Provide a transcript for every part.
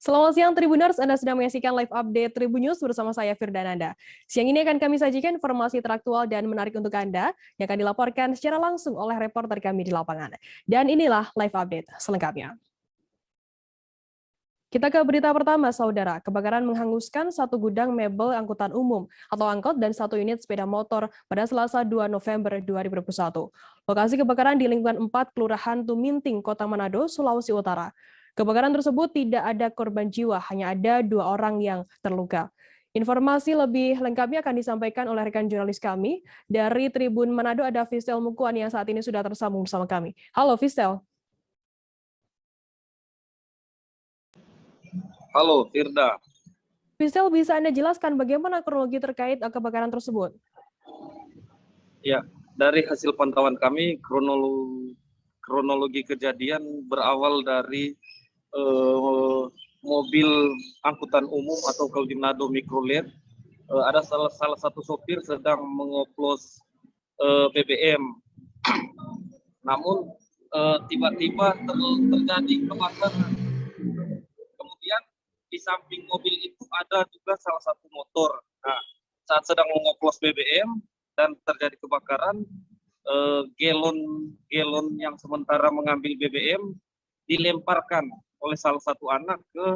Selamat siang Tribuners, Anda sedang menyaksikan live update Tribun News bersama saya Firdananda. Siang ini akan kami sajikan informasi teraktual dan menarik untuk Anda yang akan dilaporkan secara langsung oleh reporter kami di lapangan. Dan inilah live update selengkapnya. Kita ke berita pertama, Saudara. Kebakaran menghanguskan satu gudang mebel angkutan umum atau angkot dan satu unit sepeda motor pada Selasa 2 November 2021. Lokasi kebakaran di lingkungan 4 Kelurahan Tuminting, Kota Manado, Sulawesi Utara. Kebakaran tersebut tidak ada korban jiwa, hanya ada 2 orang yang terluka. Informasi lebih lengkapnya akan disampaikan oleh rekan jurnalis kami. Dari Tribun Manado ada Fistel Mukuan yang saat ini sudah tersambung bersama kami. Halo Fistel. Halo Firda. Fistel, bisa Anda jelaskan bagaimana kronologi terkait kebakaran tersebut? Ya, dari hasil pantauan kami, kronologi kejadian berawal dari mobil angkutan umum atau kalau di Manado mikrolet, ada salah satu sopir sedang mengoplos BBM. Namun tiba-tiba terjadi kebakaran. Kemudian di samping mobil itu ada juga salah satu motor. Nah, saat sedang mengoplos BBM dan terjadi kebakaran, galon yang sementara mengambil BBM dilemparkan oleh salah satu anak ke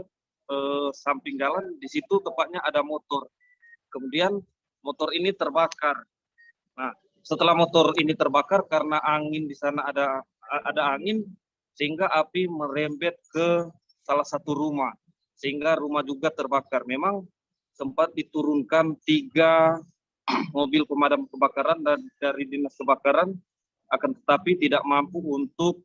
samping jalan. Di situ tepatnya ada motor. Kemudian motor ini terbakar. Nah, setelah motor ini terbakar karena angin di sana ada angin, sehingga api merembet ke salah satu rumah, sehingga rumah juga terbakar. Memang sempat diturunkan 3 mobil pemadam kebakaran dan dari dinas kebakaran, akan tetapi tidak mampu untuk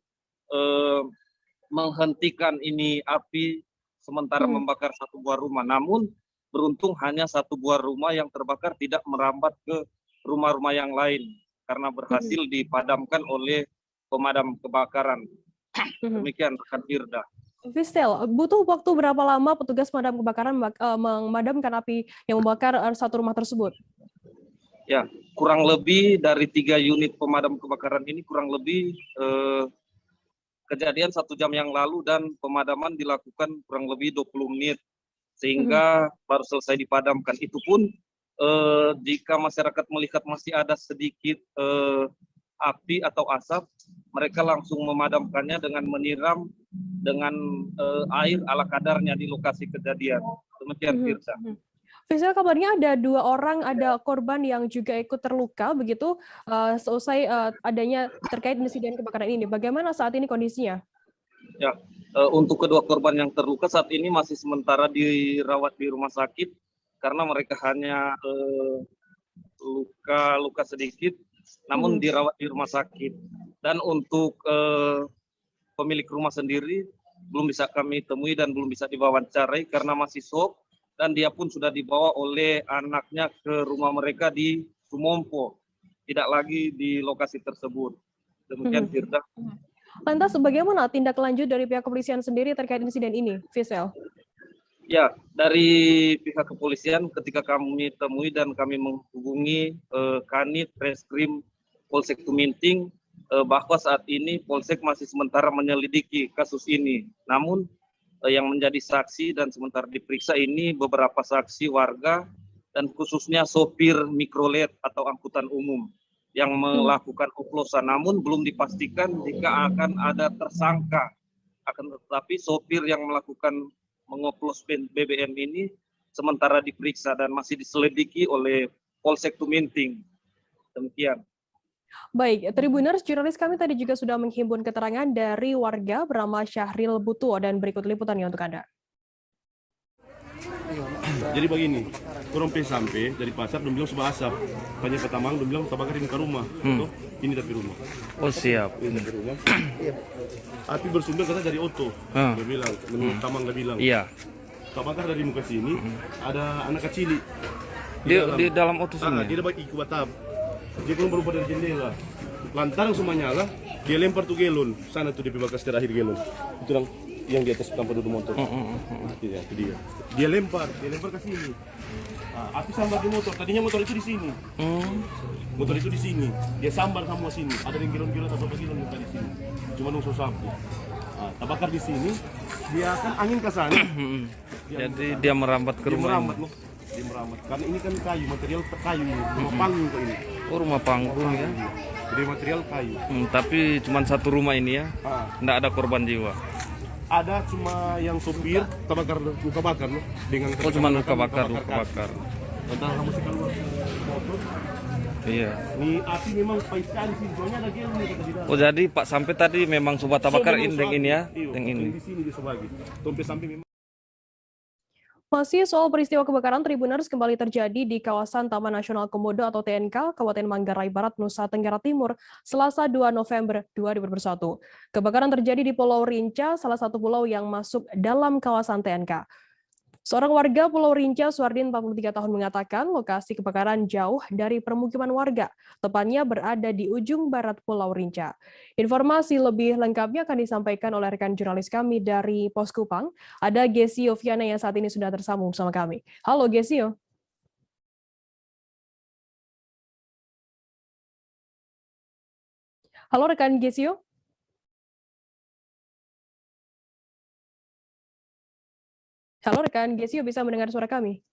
menghentikan ini api sementara membakar satu buah rumah. Namun beruntung hanya satu buah rumah yang terbakar, tidak merambat ke rumah-rumah yang lain karena berhasil dipadamkan oleh pemadam kebakaran. Demikian rekan Firda. Fistel, butuh waktu berapa lama petugas pemadam kebakaran memadamkan api yang membakar satu rumah tersebut? Ya, kurang lebih dari 3 unit pemadam kebakaran ini kurang lebih kejadian 1 jam yang lalu dan pemadaman dilakukan kurang lebih 20 menit sehingga baru selesai dipadamkan. Itu pun jika masyarakat melihat masih ada sedikit api atau asap, mereka langsung memadamkannya dengan menyiram dengan air ala kadarnya di lokasi kejadian. Demikian Firsa. Fistel, kabarnya ada 2 orang, ada korban yang juga ikut terluka begitu selesai adanya terkait insiden kebakaran ini. Bagaimana saat ini kondisinya? Ya, untuk kedua korban yang terluka saat ini masih sementara dirawat di rumah sakit karena mereka hanya luka sedikit, namun dirawat di rumah sakit. Dan untuk pemilik rumah sendiri belum bisa kami temui dan belum bisa diwawancarai karena masih shock. Dan dia pun sudah dibawa oleh anaknya ke rumah mereka di Sumompo, tidak lagi di lokasi tersebut. Demikian Firda. Lantas bagaimana tindak lanjut dari pihak kepolisian sendiri terkait insiden ini, Fistel? Ya, dari pihak kepolisian ketika kami temui dan kami menghubungi Kanit Reskrim Polsek Tuminting, bahwa saat ini Polsek masih sementara menyelidiki kasus ini. Namun yang menjadi saksi dan sementara diperiksa ini beberapa saksi warga dan khususnya sopir mikrolet atau angkutan umum yang melakukan oplosan. Namun belum dipastikan jika akan ada tersangka. Akan tetapi sopir yang melakukan mengoplos BBM ini sementara diperiksa dan masih diselidiki oleh Polsek Tuminting. Demikian. Baik, Tribuners, jurnalis kami tadi juga sudah menghimpun keterangan dari warga bernama Syahril Butuo dan berikut liputannya untuk Anda. Jadi begini, kurang sampai dari pasar, belum bilang sudah asap. Tanya pertama, belum bilang bakar ini ke rumah. Ini dari rumah. Oh siap. Ini dari rumah. Api bersumber kata dari oto. Dia bilang, menurut Tamang dia bilang. Iya. Bakar dari muka sini, ada anak kecil Di dalam oto sini. Dia dapat ikut batap. Dia belum berubah dari jendela. Lantaran semua nyala, dia lempar tuh galon. Sana tuh dia bekas terakhir galon. Itu yang di atas tanpa duduk motor. Itu dia. Dia lempar ke sini. Api sambar di motor. Tadinya motor itu di sini. Motor itu di sini. Dia sambar semua sini. Ada yang galon-galon atau galon di sini. Cuma nungso sapu. Nah, terbakar di sini, dia kan angin ke sana. Jadi dia merambat ke Dia rumah merambat ini. loh. Dia merambat. Karena ini kan kayu, material kayu ini, rumah panggung kok ini. Oh, rumah panggung ya. Jadi material kayu. Tapi cuma satu rumah ini ya. Ah. Nggak ada korban jiwa. Ada cuma yang sopir terbakar, luka bakar loh. Dengan Oh, cuma luka kayu. bakar. Tentang kamu sih keluar motor. Iya. Ini api memang pahit sekali sih, soalnya ada gel nih kata di dalam. Oh, jadi Pak sampai tadi memang sobat terbakar indeng ini ya. Iya, Indeng ini. di sini di sebagi. Sampai memang. Masih soal peristiwa kebakaran Tribuners kembali terjadi di kawasan Taman Nasional Komodo atau TNK, Kabupaten Manggarai Barat, Nusa Tenggara Timur, Selasa 2 November 2021. Kebakaran terjadi di Pulau Rinca, salah satu pulau yang masuk dalam kawasan TNK. Seorang warga Pulau Rinca, Suardin, 43 tahun, mengatakan lokasi kebakaran jauh dari permukiman warga, tepatnya berada di ujung barat Pulau Rinca. Informasi lebih lengkapnya akan disampaikan oleh rekan jurnalis kami dari Poskupang. Ada Gesio Viana yang saat ini sudah tersambung bersama kami. Halo Gesio. Halo rekan Gesio. Halo rekan Gesio, bisa mendengar suara kami?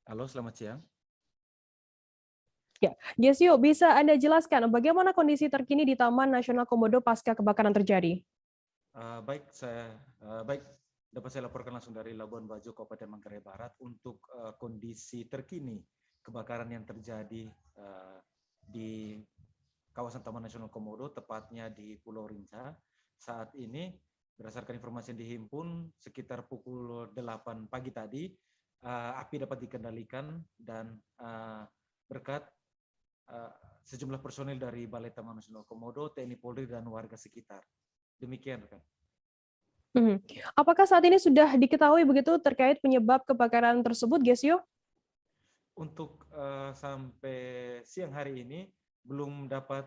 Halo, selamat siang. Ya, Gesio, bisa Anda jelaskan bagaimana kondisi terkini di Taman Nasional Komodo pasca kebakaran terjadi? Baik, dapat saya laporkan langsung dari Labuan Bajo, Kabupaten Manggarai Barat untuk kondisi terkini kebakaran yang terjadi di kawasan Taman Nasional Komodo, tepatnya di Pulau Rinca. Saat ini, berdasarkan informasi yang dihimpun, sekitar pukul 8 pagi tadi, api dapat dikendalikan dan berkat sejumlah personil dari Balai Taman Nasional Komodo, TNI Polri, dan warga sekitar. Demikian, rekan. Apakah saat ini sudah diketahui begitu terkait penyebab kebakaran tersebut, Gesio? Untuk sampai siang hari ini, belum dapat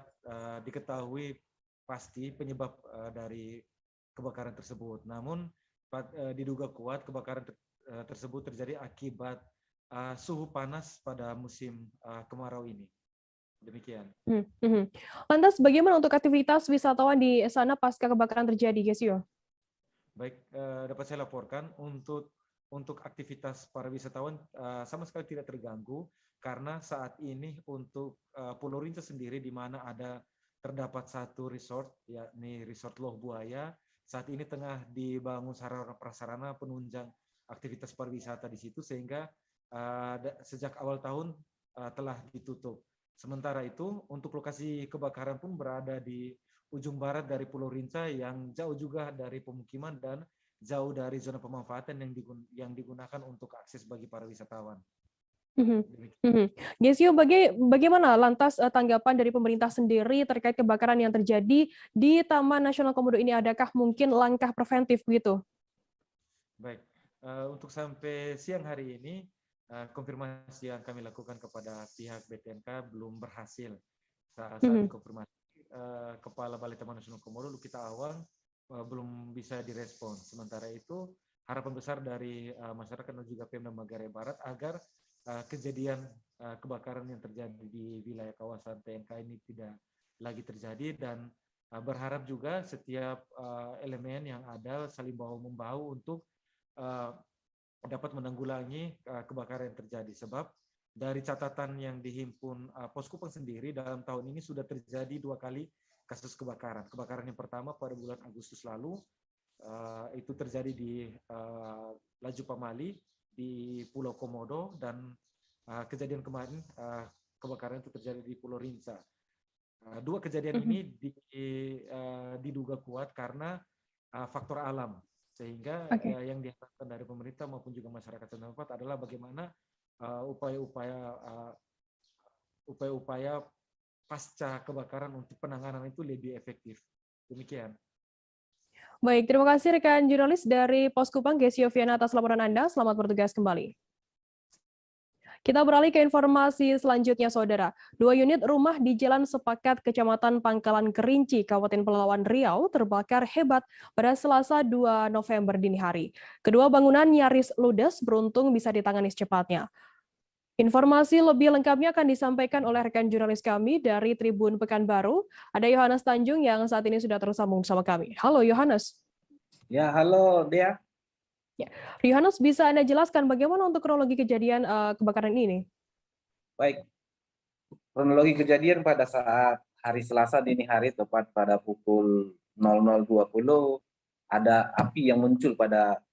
diketahui pasti penyebab dari kebakaran tersebut. Namun diduga kuat kebakaran tersebut terjadi akibat suhu panas pada musim kemarau ini. Demikian. Lantas bagaimana untuk aktivitas wisatawan di sana pasca kebakaran terjadi, Gesio? Baik, dapat saya laporkan untuk aktivitas para wisatawan sama sekali tidak terganggu. Karena saat ini untuk Pulau Rinca sendiri, di mana terdapat satu resort, yakni Resort Loh Buaya, saat ini tengah dibangun sarana prasarana penunjang aktivitas pariwisata di situ, sehingga sejak awal tahun telah ditutup. Sementara itu, untuk lokasi kebakaran pun berada di ujung barat dari Pulau Rinca, yang jauh juga dari pemukiman dan jauh dari zona pemanfaatan yang digunakan untuk akses bagi para wisatawan. Gesio, bagaimana lantas tanggapan dari pemerintah sendiri terkait kebakaran yang terjadi di Taman Nasional Komodo ini? Adakah mungkin langkah preventif begitu? Baik, untuk sampai siang hari ini, konfirmasi yang kami lakukan kepada pihak BTNK belum berhasil. Saat dikonfirmasi, Kepala Balai Taman Nasional Komodo, Lukita Awang, belum bisa direspon. Sementara itu, harapan besar dari masyarakat dan juga Pemda Manggarai Barat agar kejadian kebakaran yang terjadi di wilayah kawasan TNK ini tidak lagi terjadi, dan berharap juga setiap elemen yang ada saling bahu-membahu untuk dapat menanggulangi kebakaran yang terjadi. Sebab dari catatan yang dihimpun Poskupang sendiri, dalam tahun ini sudah terjadi 2 kali kasus kebakaran. Kebakaran yang pertama pada bulan Agustus lalu, itu terjadi di Laju Pamali, di Pulau Komodo, dan kejadian kemarin kebakaran itu terjadi di Pulau Rinca. 2 kejadian ini diduga kuat karena faktor alam, sehingga yang diharapkan dari pemerintah maupun juga masyarakat setempat adalah bagaimana upaya-upaya pasca kebakaran untuk penanganan itu lebih efektif. Demikian. Baik, terima kasih rekan jurnalis dari Poskupang, Gesio Viana, atas laporan Anda. Selamat bertugas kembali. Kita beralih ke informasi selanjutnya, Saudara. 2 unit rumah di Jalan Sepakat, Kecamatan Pangkalan Kerinci, Kabupaten Pelalawan Riau, terbakar hebat pada Selasa 2 November dini hari. Kedua bangunan nyaris ludes, beruntung bisa ditangani secepatnya. Informasi lebih lengkapnya akan disampaikan oleh rekan jurnalis kami dari Tribun Pekanbaru. Ada Yohanes Tanjung yang saat ini sudah tersambung bersama kami. Halo Yohanes. Ya, halo Dea. Yohanes, bisa Anda jelaskan bagaimana untuk kronologi kejadian kebakaran ini? Baik, kronologi kejadian pada saat hari Selasa dini hari tepat pada pukul 00.20 ada api yang muncul pada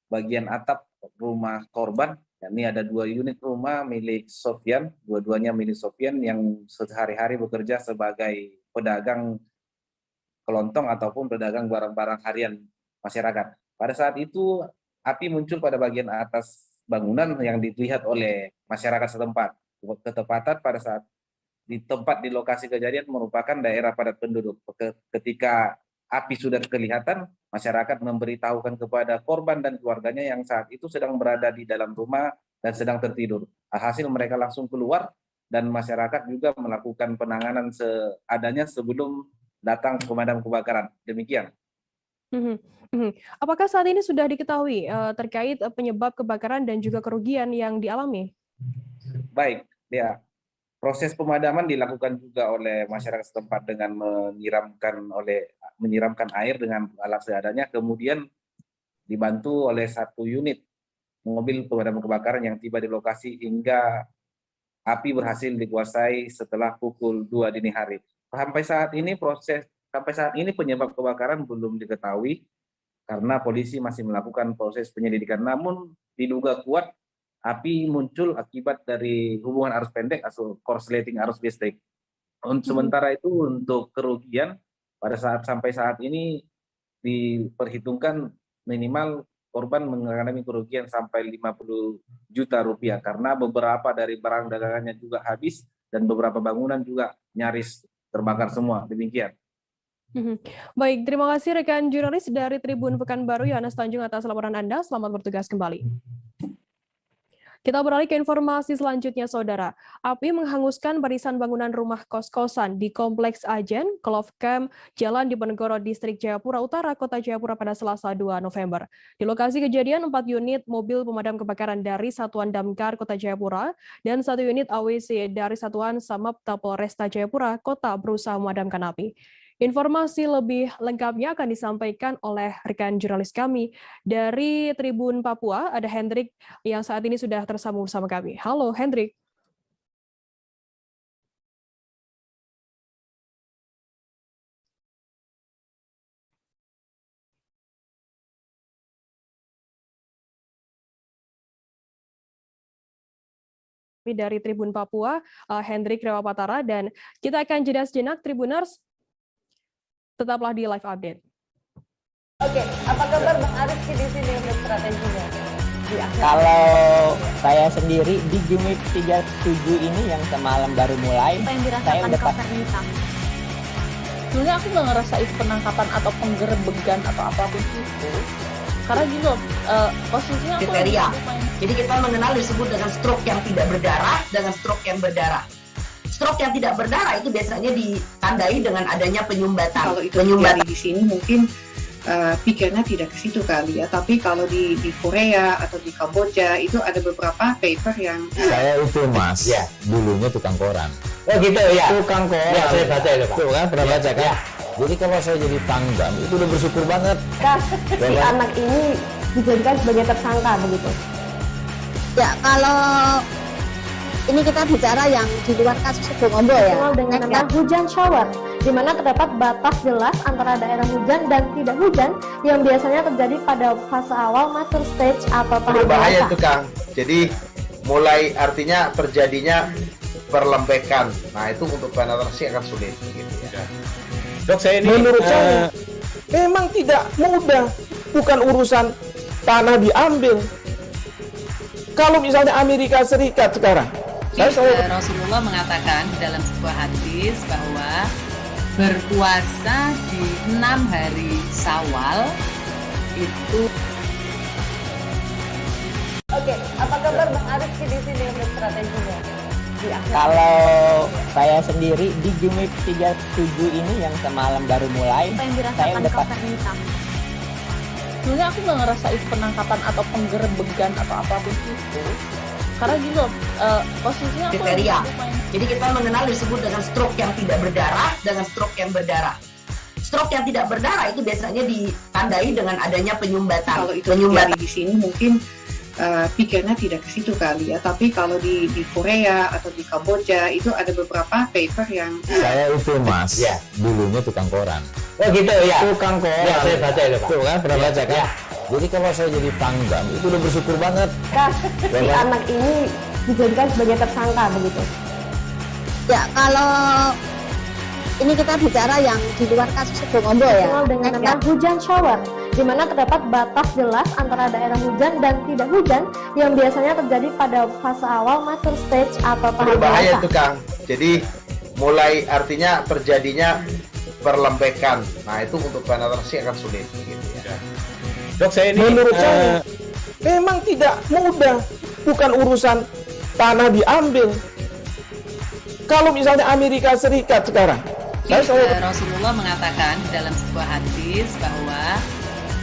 bagian atap rumah korban. Ini ada 2 unit rumah milik Sofyan, dua-duanya milik Sofyan yang sehari-hari bekerja sebagai pedagang kelontong ataupun pedagang barang-barang harian masyarakat. Pada saat itu api muncul pada bagian atas bangunan yang dilihat oleh masyarakat setempat. Ketepatan pada saat di tempat di lokasi kejadian merupakan daerah padat penduduk. Ketika api sudah kelihatan, masyarakat memberitahukan kepada korban dan keluarganya yang saat itu sedang berada di dalam rumah dan sedang tertidur. Alhasil mereka langsung keluar dan masyarakat juga melakukan penanganan seadanya sebelum datang pemadam kebakaran. Demikian. Apakah saat ini sudah diketahui terkait penyebab kebakaran dan juga kerugian yang dialami? Baik, ya. Proses pemadaman dilakukan juga oleh masyarakat setempat dengan menyiramkan air dengan alat seadanya, kemudian dibantu oleh 1 unit mobil pemadam kebakaran yang tiba di lokasi hingga api berhasil dikuasai setelah pukul 2 dini hari. Sampai saat ini penyebab kebakaran belum diketahui karena polisi masih melakukan proses penyelidikan. Namun diduga kuat api muncul akibat dari hubungan arus pendek atau korsleting arus listrik. Sementara itu untuk kerugian sampai saat ini diperhitungkan minimal korban mengalami kerugian sampai 50 juta rupiah karena beberapa dari barang dagangannya juga habis dan beberapa bangunan juga nyaris terbakar semua. Demikian. Baik, terima kasih rekan jurnalis dari Tribun Pekanbaru Yohanes Tanjung atas laporan Anda. Selamat bertugas kembali. Kita beralih ke informasi selanjutnya, Saudara. Api menghanguskan barisan bangunan rumah kos-kosan di Kompleks Ajen, Clove Camp, Jalan Diponegoro, Distrik Jayapura Utara, Kota Jayapura pada Selasa 2 November. Di lokasi kejadian, 4 unit mobil pemadam kebakaran dari Satuan Damkar Kota Jayapura dan 1 unit AWC dari Satuan Samapta Polresta Jayapura Kota berusaha memadamkan api. Informasi lebih lengkapnya akan disampaikan oleh rekan jurnalis kami dari Tribun Papua, ada Hendrik yang saat ini sudah tersambung bersama kami. Halo Hendrik. Dari Tribun Papua, Hendrik Rewapatara, dan kita akan jeda sejenak, Tribuners. Tetaplah di live update. Oke, apa kabar Bang Arief di sini untuk strateginya? Kalau saya sendiri di Jumit 37 ini yang semalam baru mulai, saya udah pasti. Sebenarnya aku nggak ngerasa itu penangkapan atau penggerebegan atau apapun itu. Karena gitu, posisinya aku kriteria. Jadi kita mengenal disebut dengan stroke yang tidak berdarah dengan stroke yang berdarah. Stroke yang tidak berdarah itu biasanya ditandai dengan adanya penyumbatan. Kalau itu terjadi di sini mungkin pikirnya tidak ke situ kali ya. Tapi kalau di Korea atau di Kamboja itu ada beberapa paper yang saya itu Mas, ya, dulunya tukang koran. Oh gitu ya. Tukang koran. Ya, saya baca ya, Pak. Tuh kan pernah baca kan? Ya. Jadi kalau saya jadi pangdam itu udah bersyukur banget. Si anak ini dijadikan sebagai tersangka begitu. Ya, kalau ini kita bicara yang di luar kasus Sebongombo ya. Dengan nama hujan shower, di mana terdapat batas jelas antara daerah hujan dan tidak hujan yang biasanya terjadi pada fase awal mature stage atau tahap berbahaya itu Kang. Jadi mulai artinya terjadinya perlembekan. Nah itu untuk penetrasi akan sulit. Gitu ya. Dok, saya ini menurut saya memang tidak mudah. Bukan urusan tanah diambil. Kalau misalnya Amerika Serikat sekarang. Rasulullah mengatakan dalam sebuah hadis bahwa berpuasa di 6 hari Syawal itu. Oke, apa kabar Bang Arief di sini untuk strateginya? Kalau saya sendiri di Jumit 37 ini yang semalam baru mulai, saya udah pasti. Sebenarnya aku nggak ngerasa itu penangkapan atau penggerebegan atau apapun itu. Karena gitu posisinya aku kriteria. Jadi kita mengenal disebut dengan stroke yang tidak berdarah dengan stroke yang berdarah. Stroke yang tidak berdarah itu biasanya ditandai dengan adanya penyumbatan. Kalau itu terjadi di sini mungkin pikirnya tidak ke situ kali ya. Tapi kalau di Korea atau di Kamboja itu ada beberapa paper yang saya itu mas, ya dulunya tukang koran. Oh gitu ya. Tukang koran. Ya, saya baca itu Pak. Tuh kan pernah baca kan? Ya. Jadi kalau saya jadi pangdam itu udah bersyukur banget. Si anak ini dijadikan sebagai tersangka begitu. Ya, kalau ini kita bicara yang di luar kasus Sebongombo ya. Dikenal dengan nama hujan shower, di mana terdapat batas jelas antara daerah hujan dan tidak hujan yang biasanya terjadi pada fase awal mature stage atau tahap Berbahaya dewasa. itu Kang. Jadi mulai artinya terjadinya perlembekan. Nah itu untuk penetrasi akan sulit. Gitu ya. Dok, saya ini menurut saya memang tidak mudah, bukan urusan tanah diambil. Kalau misalnya Amerika Serikat sekarang, Rasulullah mengatakan dalam sebuah hadis bahwa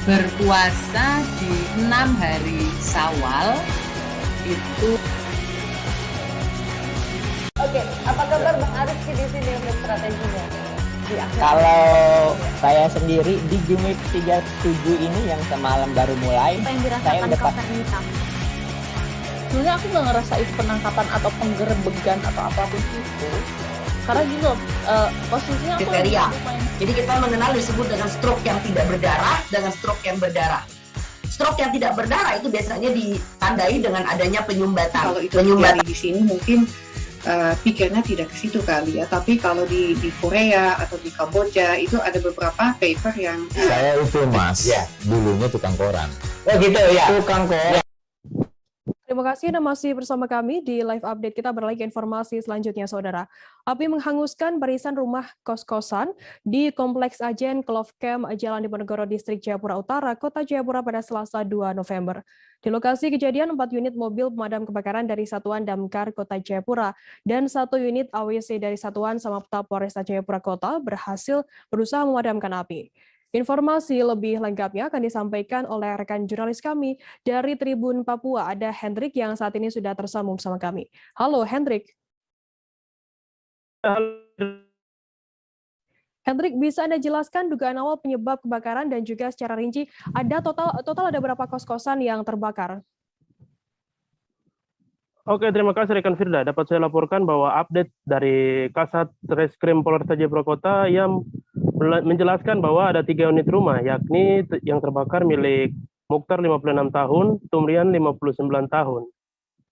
berpuasa di 6 hari Syawal itu. Oke, apa kabar Bang Arif di sini untuk strateginya? Kalau saya sendiri di Jumit 37 ini yang semalam baru mulai, saya udah pas. Sebenarnya aku nggak ngerasa itu penangkapan atau penggerebegan atau apapun itu. Karena gitu posisinya aku kriteria. Jadi kita mengenal disebut dengan stroke yang tidak berdarah dengan stroke yang berdarah. Stroke yang tidak berdarah itu biasanya ditandai dengan adanya penyumbatan. Kalau itu terjadi di sini mungkin pikirnya tidak ke situ kali ya. Tapi kalau di Korea atau di Kamboja itu ada beberapa paper yang saya itu mas, ya dulunya tukang koran. Oh gitu ya. Tukang koran. Terima kasih Anda masih bersama kami di live update. Kita beralih ke informasi selanjutnya, Saudara. Api menghanguskan barisan rumah kos-kosan di Kompleks Ajen Clove Camp Jalan Diponegoro, Distrik Jayapura Utara, Kota Jayapura pada Selasa 2 November. Di lokasi kejadian, 4 unit mobil pemadam kebakaran dari Satuan Damkar Kota Jayapura dan 1 unit AWC dari Satuan Samapta Polresta Jayapura Kota berhasil berusaha memadamkan api. Informasi lebih lengkapnya akan disampaikan oleh rekan jurnalis kami dari Tribun Papua. Ada Hendrik yang saat ini sudah tersambung bersama kami. Halo Hendrik. Hendrik, bisa Anda jelaskan dugaan awal penyebab kebakaran dan juga secara rinci ada total ada berapa kos-kosan yang terbakar? Oke, terima kasih rekan Firda. Dapat saya laporkan bahwa update dari Kasat Reskrim Polresta Jayapura Kota yang menjelaskan bahwa ada 3 unit rumah, yakni yang terbakar milik Mukhtar 56 tahun, Tumrian 59 tahun.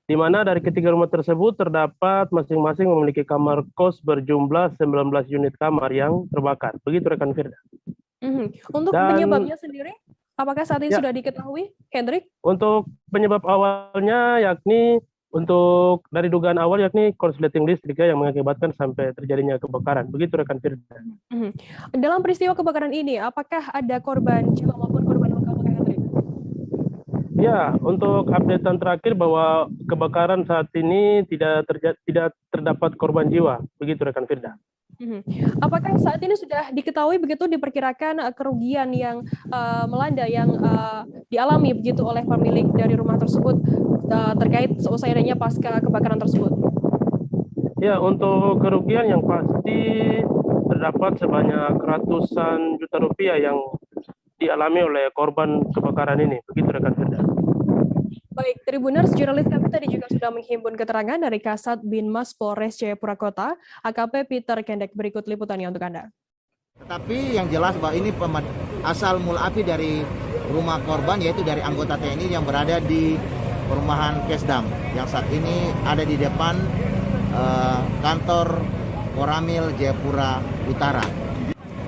Di mana dari ketiga rumah tersebut terdapat masing-masing memiliki kamar kos berjumlah 19 unit kamar yang terbakar. Begitu rekan Firda. Untuk penyebabnya sendiri, apakah saat ini sudah diketahui, Hendrik? Untuk penyebab awalnya yakni untuk dari dugaan awal yakni korsleting listrik yang mengakibatkan sampai terjadinya kebakaran. Begitu rekan Firda. Dalam peristiwa kebakaran ini, apakah ada korban jiwa maupun korban luka, Hendrik? Ya, untuk updatean terakhir bahwa kebakaran saat ini tidak terdapat korban jiwa. Begitu rekan Firda. Apakah saat ini sudah diketahui begitu diperkirakan kerugian yang melanda yang dialami begitu oleh pemilik dari rumah tersebut terkait seusai adanya pasca kebakaran tersebut? Ya, untuk kerugian yang pasti terdapat sebanyak ratusan juta rupiah yang dialami oleh korban kebakaran ini. Begitu rekan Firda. Baik, Tribuners, jurnalis kami tadi juga sudah menghimpun keterangan dari Kasat Binmas Polres Jayapura Kota, AKP Peter Kendek. Berikut liputannya untuk Anda. Tetapi yang jelas bahwa ini asal mula api dari rumah korban, yaitu dari anggota TNI yang berada di perumahan Kesdam, yang saat ini ada di depan kantor Koramil Jayapura Utara.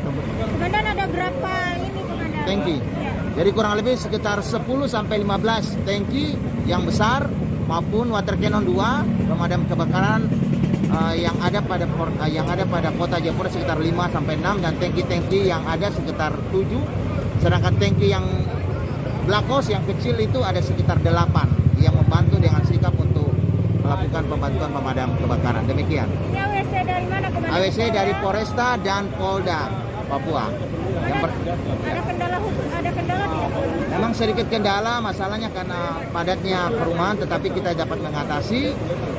Komandan, ada berapa ini komandan? Tangki. Jadi kurang lebih sekitar 10 sampai 15 tangki yang besar maupun water cannon 2 pemadam kebakaran yang ada pada kota Jayapura sekitar 5 sampai 6 dan tangki-tangki yang ada sekitar 7. Sedangkan tangki yang blakos yang kecil itu ada sekitar 8 yang membantu dengan sikap untuk melakukan pembantuan pemadam kebakaran. Demikian. Ini AWC dari mana komandan? AWC dari Polresta dan Polda Papua. Ada kendala tidak? Memang memang sedikit kendala masalahnya karena padatnya perumahan, tetapi kita dapat mengatasi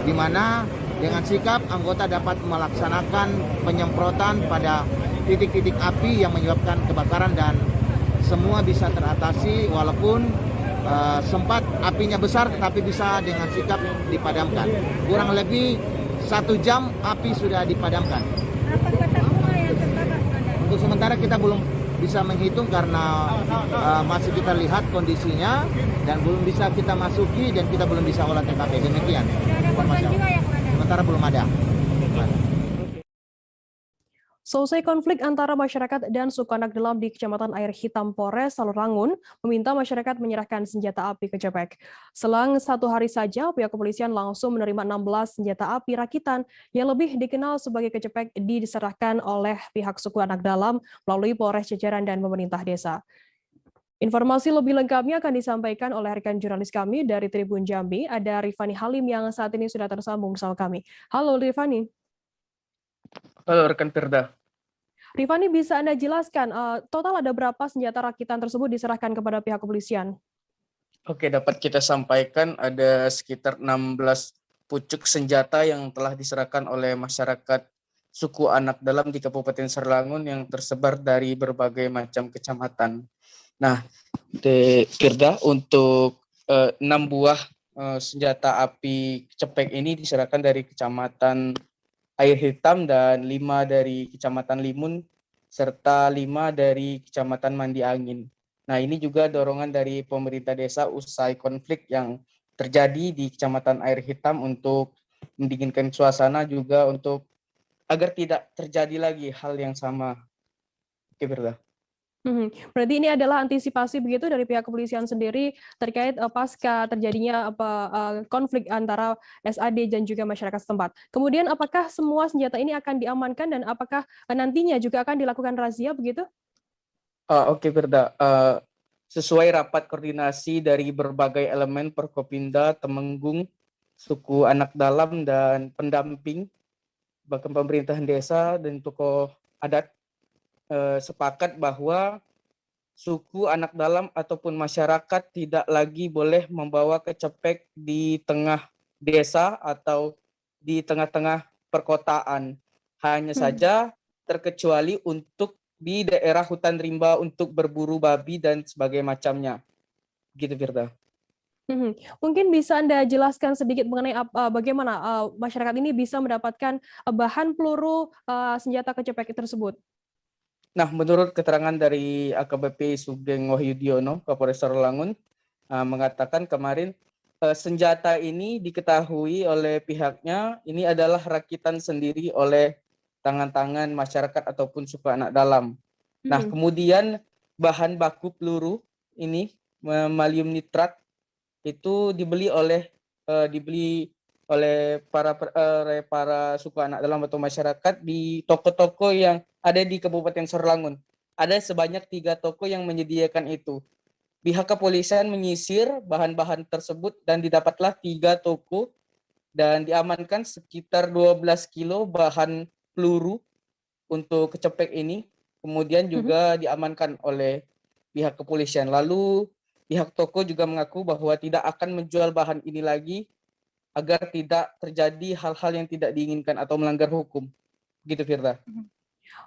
di mana dengan sikap anggota dapat melaksanakan penyemprotan pada titik-titik api yang menyebabkan kebakaran dan semua bisa teratasi walaupun sempat apinya besar tetapi bisa dengan sikap dipadamkan. Kurang lebih 1 jam api sudah dipadamkan. Untuk sementara kita belum bisa menghitung karena masih kita lihat kondisinya dan belum bisa kita masuki dan kita belum bisa olah TKP. Demikian informasi. Sementara belum ada. Selesai konflik antara masyarakat dan suku anak dalam di Kecamatan Air Hitam Polres Sarolangun meminta masyarakat menyerahkan senjata api ke Cepek. Selang 1 hari saja, pihak kepolisian langsung menerima 16 senjata api rakitan yang lebih dikenal sebagai kecepek diserahkan oleh pihak suku anak dalam melalui Polres Jajaran dan pemerintah desa. Informasi lebih lengkapnya akan disampaikan oleh rekan jurnalis kami dari Tribun Jambi, ada Rifani Halim yang saat ini sudah tersambung bersama kami. Halo Rifani. Halo rekan Firda. Rifani, bisa Anda jelaskan total ada berapa senjata rakitan tersebut diserahkan kepada pihak kepolisian? Oke, dapat kita sampaikan ada sekitar 16 pucuk senjata yang telah diserahkan oleh masyarakat suku anak dalam di Kabupaten Sarolangun yang tersebar dari berbagai macam kecamatan. Nah, Firda, untuk 6 buah senjata api cepek ini diserahkan dari Kecamatan Air Hitam dan 5 dari Kecamatan Limun serta 5 dari Kecamatan Mandi Angin. Nah, ini juga dorongan dari pemerintah desa usai konflik yang terjadi di Kecamatan Air Hitam untuk mendinginkan suasana juga untuk agar tidak terjadi lagi hal yang sama. Oke, Firda. Berarti ini adalah antisipasi begitu dari pihak kepolisian sendiri terkait pasca terjadinya konflik antara SAD dan juga masyarakat setempat. Kemudian apakah semua senjata ini akan diamankan dan apakah nantinya juga akan dilakukan razia begitu? Oke, Firda. Sesuai rapat koordinasi dari berbagai elemen Forkopimda, Temenggung, suku anak dalam dan pendamping, bahkan pemerintahan desa dan tokoh adat, sepakat bahwa suku anak dalam ataupun masyarakat tidak lagi boleh membawa kecepek di tengah desa atau di tengah-tengah perkotaan. Hanya saja terkecuali untuk di daerah hutan rimba untuk berburu babi dan sebagainya macamnya. Gitu, Firda. Mungkin bisa Anda jelaskan sedikit mengenai bagaimana masyarakat ini bisa mendapatkan bahan peluru senjata kecepek tersebut? Nah, menurut keterangan dari AKBP Sugeng Wahyudiono, Kapolres Sarolangun, mengatakan kemarin senjata ini diketahui oleh pihaknya ini adalah rakitan sendiri oleh tangan-tangan masyarakat ataupun suku anak dalam. Nah, kemudian bahan baku peluru ini, malium nitrat, itu dibeli oleh para suku anak dalam atau masyarakat di toko-toko yang ada di Kabupaten Sarolangun. Ada sebanyak 3 toko yang menyediakan itu. Pihak kepolisian menyisir bahan-bahan tersebut dan didapatlah 3 toko dan diamankan sekitar 12 kilo bahan peluru untuk kecepek ini. Kemudian juga diamankan oleh pihak kepolisian. Lalu pihak toko juga mengaku bahwa tidak akan menjual bahan ini lagi agar tidak terjadi hal-hal yang tidak diinginkan atau melanggar hukum. Gitu, Firda.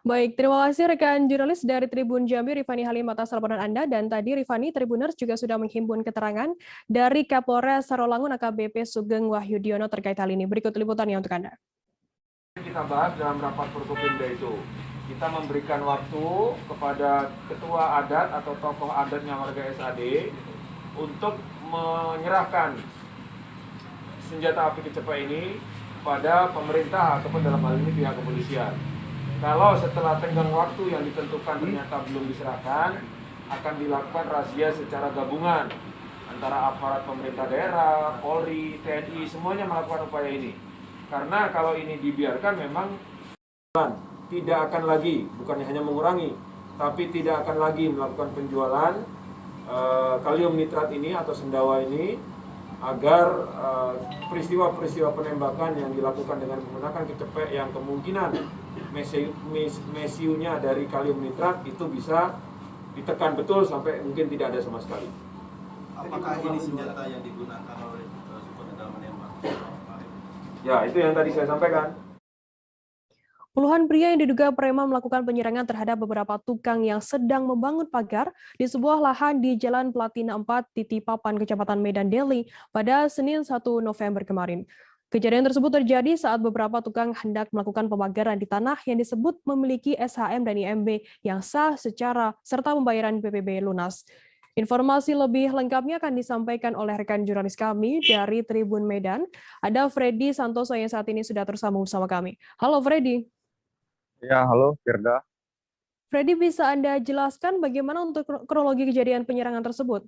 Baik, terima kasih rekan jurnalis dari Tribun Jambi, Rifani Halim atas laporan Anda. Dan tadi Rifani, Tribuners juga sudah menghimpun keterangan dari Kapolres Sarolangun AKBP Sugeng Wahyudiono terkait hal ini. Berikut liputannya untuk Anda. Kita bahas dalam rapat Forkopimda itu. Kita memberikan waktu kepada ketua adat atau tokoh adatnya warga SAD untuk menyerahkan senjata api kecepek ini pada pemerintah ataupun dalam hal ini pihak kepolisian. Kalau setelah tenggang waktu yang ditentukan ternyata belum diserahkan, akan dilakukan razia secara gabungan antara aparat pemerintah daerah, Polri, TNI, semuanya melakukan upaya ini. Karena kalau ini dibiarkan memang tidak akan lagi, bukannya hanya mengurangi, tapi tidak akan lagi melakukan penjualan kalium nitrat ini atau sendawa ini, agar peristiwa-peristiwa penembakan yang dilakukan dengan menggunakan kecepek yang kemungkinan mesiunya dari kalium nitrat itu bisa ditekan betul sampai mungkin tidak ada sama sekali. Apakah ini senjata yang digunakan oleh supporter dalam menembak? Ya, itu yang tadi saya sampaikan. Puluhan pria yang diduga preman melakukan penyerangan terhadap beberapa tukang yang sedang membangun pagar di sebuah lahan di Jalan Platina 4, Titipapan, Kecamatan Medan Deli pada Senin 1 November kemarin. Kejadian tersebut terjadi saat beberapa tukang hendak melakukan pemagaran di tanah yang disebut memiliki SHM dan IMB yang sah serta pembayaran PPB lunas. Informasi lebih lengkapnya akan disampaikan oleh rekan jurnalis kami dari Tribun Medan. Ada Freddy Santoso yang saat ini sudah tersambung bersama kami. Halo Freddy. Ya, halo Firda. Freddy, bisa Anda jelaskan bagaimana untuk kronologi kejadian penyerangan tersebut?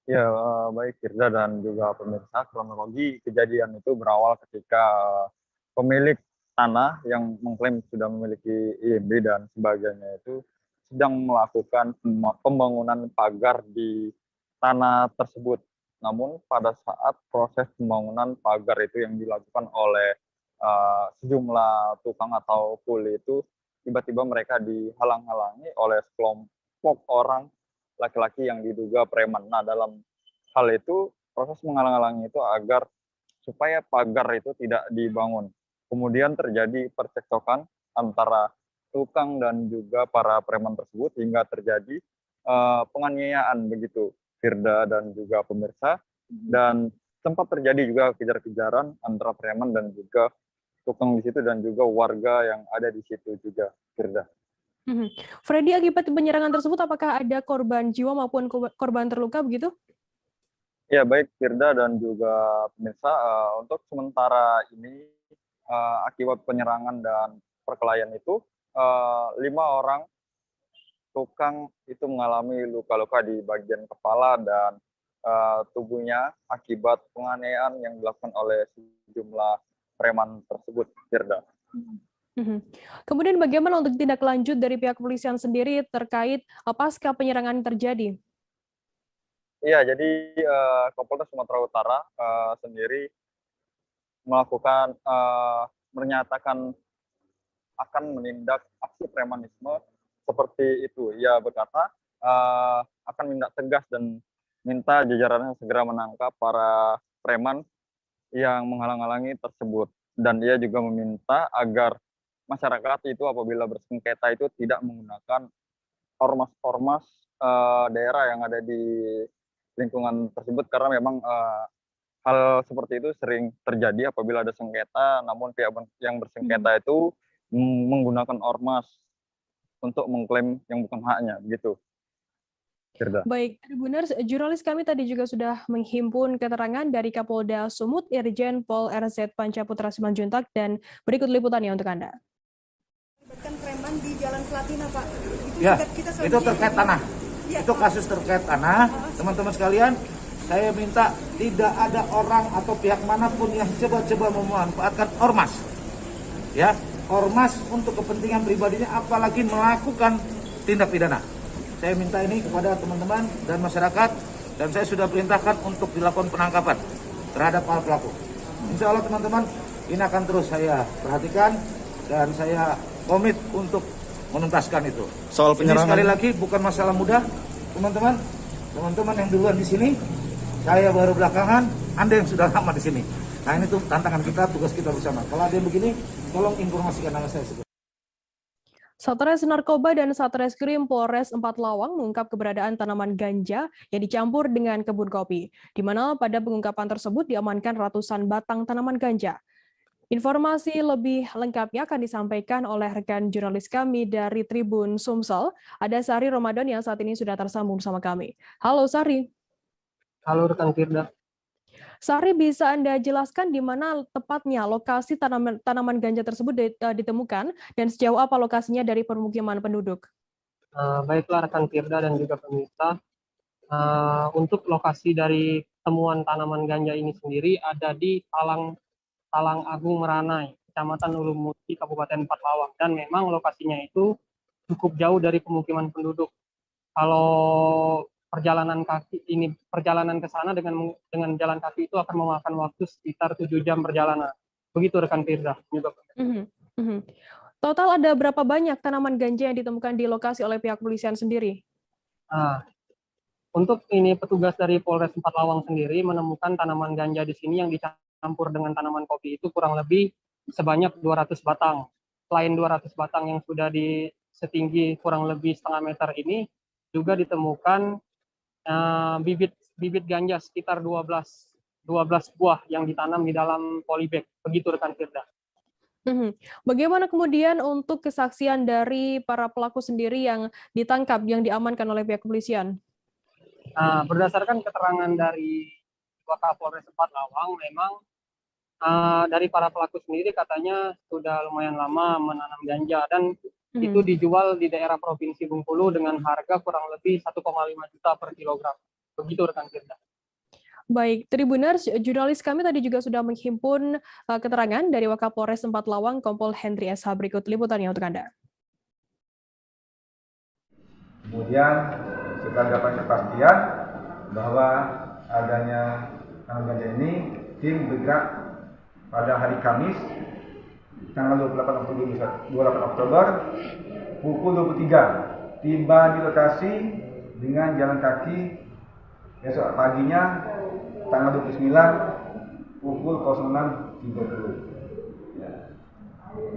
Ya, baik Firda dan juga pemirsa, kronologi kejadian itu berawal ketika pemilik tanah yang mengklaim sudah memiliki IMB dan sebagainya itu sedang melakukan pembangunan pagar di tanah tersebut. Namun pada saat proses pembangunan pagar itu yang dilakukan oleh sejumlah tukang atau kuli itu, tiba-tiba mereka dihalang-halangi oleh sekelompok orang laki-laki yang diduga preman. Nah, dalam hal itu proses menghalang-halangi itu agar supaya pagar itu tidak dibangun. Kemudian terjadi percekcokan antara tukang dan juga para preman tersebut hingga terjadi penganiayaan begitu, Firda dan juga pemirsa, dan sempat terjadi juga kejar-kejaran antara preman dan juga tukang di situ dan juga warga yang ada di situ juga, Firda. Freddy, akibat penyerangan tersebut apakah ada korban jiwa maupun korban terluka begitu? Ya, baik Firda dan juga pemirsa, untuk sementara ini akibat penyerangan dan perkelahian itu 5 orang tukang itu mengalami luka-luka di bagian kepala dan tubuhnya akibat penganiayaan yang dilakukan oleh sejumlah preman tersebut, Firda. Kemudian bagaimana untuk tindak lanjut dari pihak kepolisian sendiri terkait pasca penyerangan terjadi? Iya, jadi Kapolda Sumatera Utara sendiri menyatakan akan menindak aksi premanisme seperti itu. Ia berkata akan menindak tegas dan minta jajarannya segera menangkap para preman yang menghalang-halangi tersebut. Dan ia juga meminta agar masyarakat itu apabila bersengketa itu tidak menggunakan ormas-ormas daerah yang ada di lingkungan tersebut, karena memang hal seperti itu sering terjadi apabila ada sengketa, namun pihak yang bersengketa itu menggunakan ormas untuk mengklaim yang bukan haknya, begitu. Firda. Baik, Tribuners, jurnalis kami tadi juga sudah menghimpun keterangan dari Kapolda Sumut, Irjen Pol RZ Pancaputra Simanjuntak, dan berikut liputannya untuk Anda. Melibatkan preman di Jalan Platina, Pak. Itu terkait tanah. Ya. Itu kasus terkait tanah. Teman-teman sekalian, saya minta tidak ada orang atau pihak manapun yang coba-coba memanfaatkan ormas. Ya, ormas untuk kepentingan pribadinya, apalagi melakukan tindak pidana. Saya minta ini kepada teman-teman dan masyarakat, dan saya sudah perintahkan untuk dilakukan penangkapan terhadap para pelaku. Insya Allah teman-teman, ini akan terus saya perhatikan dan saya komit untuk menuntaskan itu. Soal penyerangan. Ini sekali lagi bukan masalah mudah, teman-teman. Teman-teman yang duluan di sini, saya baru belakangan, Anda yang sudah lama di sini. Nah, ini tuh tantangan kita, tugas kita bersama. Kalau ada yang begini, tolong informasikan nama saya segera. Satres Narkoba dan Satreskrim Polres 4 Lawang mengungkap keberadaan tanaman ganja yang dicampur dengan kebun kopi, di mana pada pengungkapan tersebut diamankan ratusan batang tanaman ganja. Informasi lebih lengkapnya akan disampaikan oleh rekan jurnalis kami dari Tribun Sumsel, ada Sari Ramadan yang saat ini sudah tersambung bersama kami. Halo Sari. Halo rekan Firda. Sari, bisa Anda jelaskan di mana tepatnya lokasi tanaman ganja tersebut ditemukan dan sejauh apa lokasinya dari permukiman penduduk? Baiklah rekan Firda dan juga pemirsa, untuk lokasi dari temuan tanaman ganja ini sendiri ada di Talang Agung Meranai, Kecamatan Ulumuti, Kabupaten 4 Lawang, dan memang lokasinya itu cukup jauh dari pemukiman penduduk. Kalau perjalanan ke sana dengan jalan kaki itu akan memakan waktu sekitar 7 jam perjalanan. Begitu rekan Firda. Total ada berapa banyak tanaman ganja yang ditemukan di lokasi oleh pihak kepolisian sendiri? Untuk ini petugas dari Polres Lawang sendiri menemukan tanaman ganja di sini yang dicampur dengan tanaman kopi itu kurang lebih sebanyak 200 batang. Selain 200 batang yang sudah di setinggi kurang lebih setengah meter ini, juga ditemukan bibit ganja sekitar 12 buah yang ditanam di dalam polybag. Begitu rekan Firda. Bagaimana kemudian untuk kesaksian dari para pelaku sendiri yang ditangkap, yang diamankan oleh pihak kepolisian? Berdasarkan keterangan dari Wakapolres Lawang, memang dari para pelaku sendiri katanya sudah lumayan lama menanam ganja dan itu dijual di daerah Provinsi Bengkulu dengan harga kurang lebih 1,5 juta per kilogram. Begitu rekan Firda. Baik, Tribuners, jurnalis kami tadi juga sudah menghimpun keterangan dari Wakapolres Lawang, Kompol Henry SH. Berikut liputannya untuk Anda. Kemudian setelah dapat kepastian bahwa adanya tanam ganja ini, tim bergerak pada hari Kamis tanggal 28 Oktober pukul 23 tiba di lokasi dengan jalan kaki. Besok paginya tanggal 29 pukul 06.30. Ya.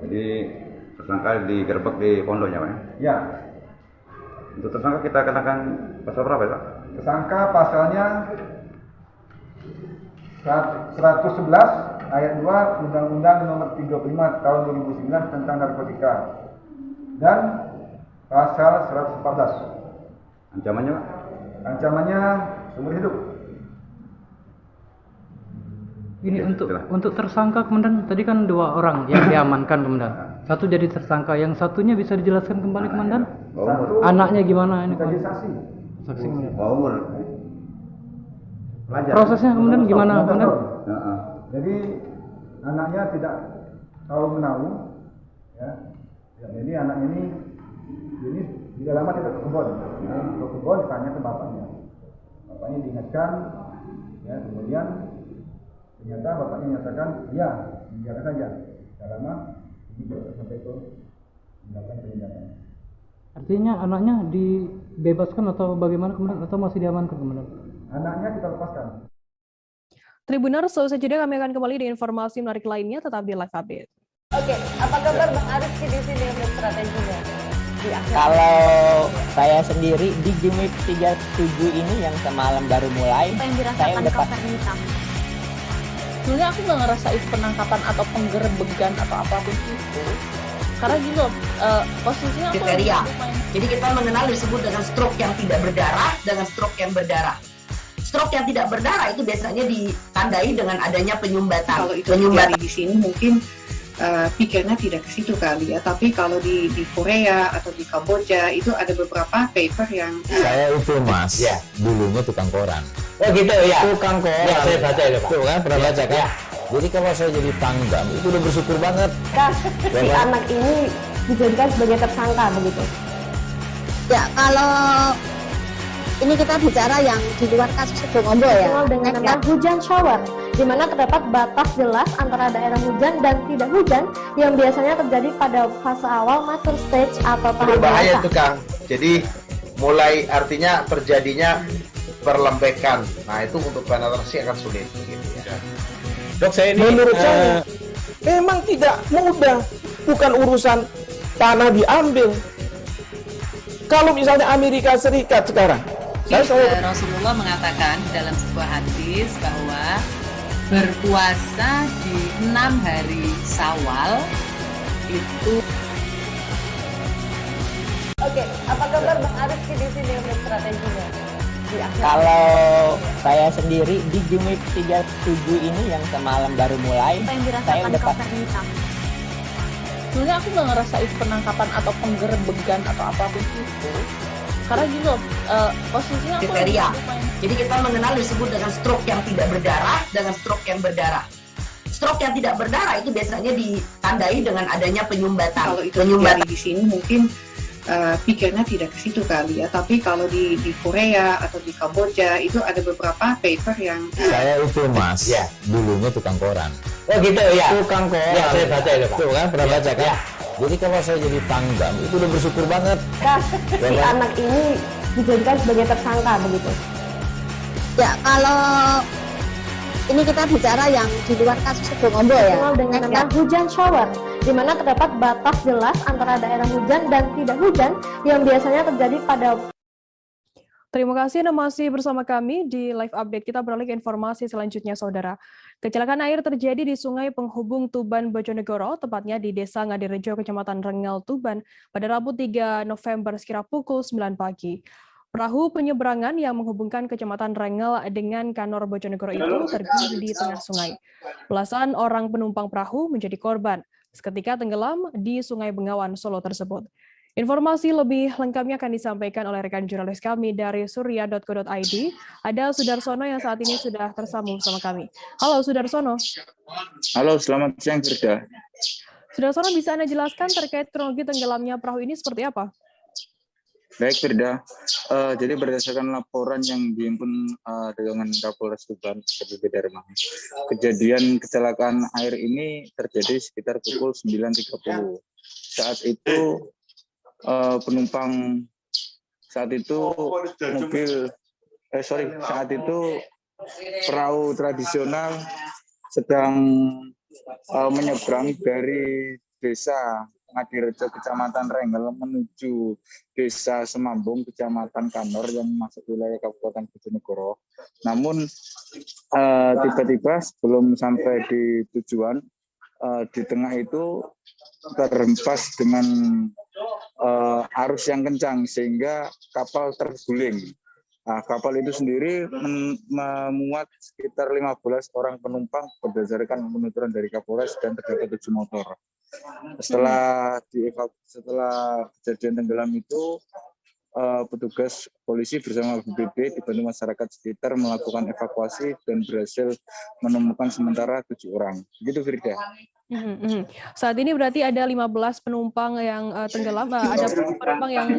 Jadi tersangka digerebek di pondoknya, Pak? Ya. Untuk tersangka kita kenakan pasal berapa, Pak? Tersangka pasalnya 111 ayat 2 Undang-Undang Nomor 35 Tahun 2009 tentang narkotika dan pasal 114. Ancamannya, Pak? Ancamannya seumur hidup. Ini untuk tersangka, Komandan, tadi kan 2 orang yang diamankan, Komandan. Satu jadi tersangka, yang satunya bisa dijelaskan kembali, Komandan? Anaknya gimana ini? Saksi. Saksi, Komandan. Prosesnya kemudian gimana, Komandan? Jadi anaknya tidak tahu menahu, ya. Jadi anak ini tidak lama tidak ke kebun. Ke kebun ditanya ke bapaknya. Bapaknya diingatkan, ya, kemudian ternyata bapaknya menyatakan, ya, biarkan saja. Tidak lama sampai ke tindakan penindakan. Artinya anaknya dibebaskan atau bagaimana, Komandan? Atau masih diamankan, Komandan? Anaknya kita lepaskan. Tribuners, selesai jeda kami akan kembali di informasi menarik lainnya, tetap di Live Update. Oke, apa kabar Bang Ariski di sini untuk strateginya? Kalau saya sendiri di Game Week 37 ini yang semalam baru mulai, saya udah pasti. Sebenarnya aku nggak ngerasa itu penangkapan atau penggerebegan atau apapun itu, karena gini loh, posisinya kriteria. Jadi kita mengenal disebut dengan stroke yang tidak berdarah dengan stroke yang berdarah. Stroke yang tidak berdarah itu biasanya ditandai dengan adanya penyumbatan. Kalau itu terjadi di sini mungkin pikirnya tidak ke situ kali ya, tapi kalau di Korea atau di Kamboja itu ada beberapa paper yang saya itu Mas, ya, dulunya tukang koran. Oh gitu ya. Tukang koran. Ya, saya baca itu, Pak. Tuh kan, pernah baca kan? Ya. Jadi kalau saya jadi tanggam itu udah bersyukur banget. Si anak ini dijadikan sebagai tersangka begitu. Ya, kalau ini kita bicara yang di luar kasus Sebongombo ya. Dengan nama hujan shower, di mana terdapat batas jelas antara daerah hujan dan tidak hujan yang biasanya terjadi pada fase awal mature stage atau tahap berbahaya dewasa. itu, Kang. Jadi mulai artinya terjadinya perlembekan. Nah, itu untuk penetrasi akan sulit gitu ya. Dok, saya ini menurut saya memang tidak mudah, bukan urusan tanah diambil. Kalau misalnya Amerika Serikat sekarang, Rasulullah mengatakan dalam sebuah hadis bahwa berpuasa di 6 hari Syawal itu. Oke, apa kabar Bang Ariski di sini untuk strateginya? Kalau saya sendiri di Game Week 37 ini yang semalam baru mulai, saya udah pasti. Sebenarnya aku nggak ngerasa itu penangkapan atau penggerebegan atau apapun itu, karena gini loh, posisinya kriteria. Jadi kita mengenal disebut dengan stroke yang tidak berdarah dengan stroke yang berdarah. Stroke yang tidak berdarah itu biasanya ditandai dengan adanya penyumbatan. Kalau itu terjadi di sini mungkin pikirnya tidak ke situ kali ya, tapi kalau di Korea atau di Kamboja itu ada beberapa paper yang saya itu Mas, ya, dulunya tukang koran. Oh gitu ya. Tukang koran. Ya, saya baca itu, Pak. Tuh kan, pernah baca kan? Ya. Jadi kalau saya jadi tanggam itu udah bersyukur banget. Si anak ini dijadikan sebagai tersangka begitu? Ya, kalau ini kita bicara yang di luar kasus Kebun ya. Dengan nama hujan shower, di mana terdapat batas jelas antara daerah hujan dan tidak hujan yang biasanya terjadi pada. Terima kasih Anda masih bersama kami di live update. Kita beralih ke informasi selanjutnya, Saudara. Kecelakaan air terjadi di sungai penghubung Tuban Bojonegoro, tepatnya di Desa Ngadirejo, Kecamatan Rengel, Tuban, pada Rabu 3 November sekira pukul 9 pagi. Perahu penyeberangan yang menghubungkan Kecamatan Rengel dengan Kanor Bojonegoro itu terguling di tengah sungai. Belasan orang penumpang perahu menjadi korban, seketika tenggelam di Sungai Bengawan, Solo tersebut. Informasi lebih lengkapnya akan disampaikan oleh rekan jurnalis kami dari surya.co.id. Ada Sudarsono yang saat ini sudah tersambung bersama kami. Halo Sudarsono. Halo, selamat siang Firda. Sudarsono, bisa Anda jelaskan terkait kronologi tenggelamnya perahu ini seperti apa? Baik Firda, jadi berdasarkan laporan yang dihimpun dengan Kapolres Tuban, KBP Darman, kejadian kecelakaan air ini terjadi sekitar pukul 9.30. Saat itu saat itu perahu tradisional sedang menyeberang dari Desa Ngadirejo, Kecamatan Rengel menuju Desa Semambung, Kecamatan Kanor yang masuk wilayah Kabupaten Bojonegoro. Namun tiba-tiba sebelum sampai di tujuan, di tengah itu terhempas dengan arus yang kencang sehingga kapal terguling. Nah, kapal itu sendiri memuat sekitar 15 orang penumpang berdasarkan penuturan dari Kapolres dan terdapat 7 motor. Setelah kejadian tenggelam itu, petugas polisi bersama BPBD dibantu masyarakat sekitar melakukan evakuasi dan berhasil menemukan sementara 7 orang. Begitu Firda. Saat ini berarti ada 15 penumpang yang tenggelam, ada penumpang yang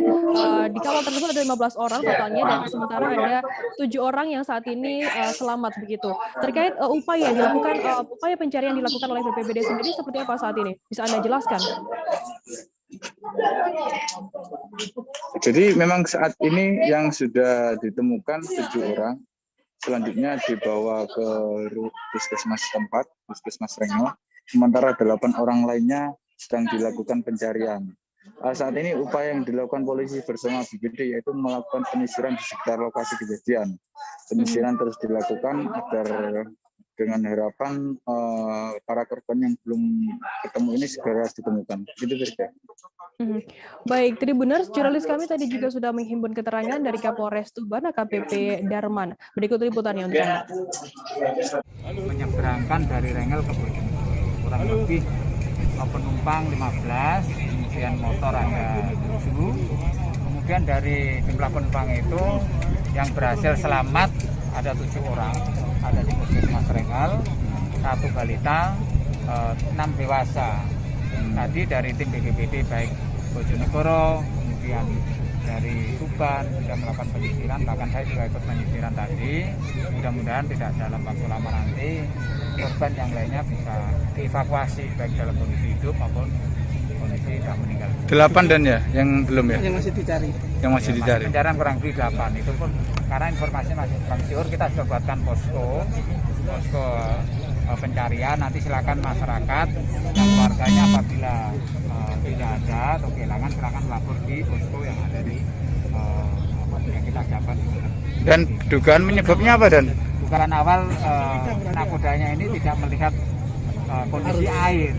di kapal tersebut ada 15 orang totalnya, dan sementara ada 7 orang yang saat ini selamat begitu. Terkait upaya pencarian dilakukan oleh BPBD sendiri seperti apa saat ini? Bisa Anda jelaskan? Jadi memang saat ini yang sudah ditemukan 7 orang, selanjutnya dibawa ke puskesmas tempat, puskesmas Rengel. Sementara 8 orang lainnya sedang dilakukan pencarian. Saat ini upaya yang dilakukan polisi bersama BPBD yaitu melakukan penyisiran di sekitar lokasi kejadian. Penyisiran terus dilakukan agar dengan harapan para korban yang belum ketemu ini segera ditemukan. Gitu saja. Baik, Tribuners, jurnalis kami tadi juga sudah menghimpun keterangan dari Kapolres Tuban, AKBP Darman. Berikut liputannya untuk Anda. Menyeberangkan dari Rengel ke Bojonegoro. Kurang lebih penumpang 15, kemudian motor ada 7, kemudian dari jumlah penumpang itu yang berhasil selamat ada 7 orang, ada di puskesmas Rengel, 1 balita, 6 dewasa. Tadi dari tim BPBD baik Bojonegoro, kemudian dari Tuban sudah melakukan penyisiran, bahkan saya juga ikut penyisiran tadi. Mudah-mudahan tidak dalam waktu lama nanti korban yang lainnya bisa dievakuasi baik dalam kondisi hidup maupun kondisi sudah meninggal. 8 dan ya, yang belum ya? Yang masih dicari. Yang masih dicari. Pencarian kurang lebih 8 itu pun karena informasinya masih kurang siur, kita sudah buatkan posko pencarian. Nanti silakan masyarakat yang keluarganya apabila tidak ada atau kehilangan silakan lapor di posko yang ada di yang kita siapkan. Dan dugaan penyebabnya apa Dan? Dugaan awal nakodanya ini tidak melihat kondisi air.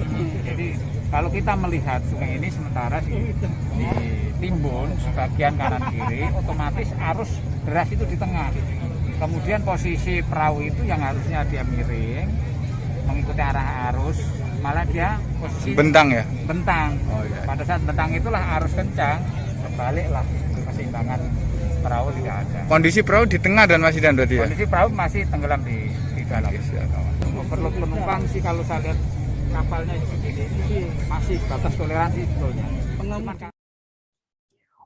Jadi kalau kita melihat sungai ini sementara ditimbun sebagian kanan kiri, otomatis arus deras itu di tengah. Kemudian posisi perahu itu yang harusnya dia miring mengikuti arah arus, malah dia posisi bentang ya? Bentang. Oh, iya. Pada saat bentang itulah arus kencang, terbaliklah keseimbangan perahu tidak ada. Kondisi perahu di tengah dan masih dan berarti ya? Kondisi perahu masih tenggelam di dalam. Overload penumpang sih kalau saya lihat kapalnya segini sih masih batas toleransi sebetulnya.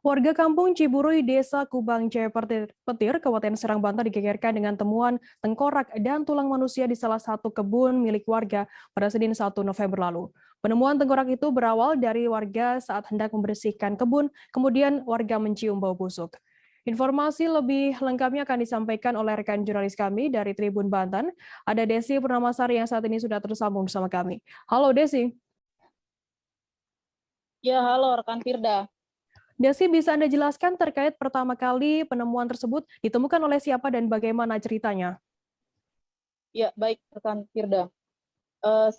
Warga kampung Ciburuy, Desa Kubang Jaya Petir, Kabupaten Serang, Banten digegerkan dengan temuan tengkorak dan tulang manusia di salah satu kebun milik warga pada Senin 1 November lalu. Penemuan tengkorak itu berawal dari warga saat hendak membersihkan kebun, kemudian warga mencium bau busuk. Informasi lebih lengkapnya akan disampaikan oleh rekan jurnalis kami dari Tribun Banten. Ada Desi Purnamasari yang saat ini sudah tersambung bersama kami. Halo Desi. Ya, halo rekan Firda. Desi, bisa Anda jelaskan terkait pertama kali penemuan tersebut ditemukan oleh siapa dan bagaimana ceritanya? Ya, baik rekan Firda.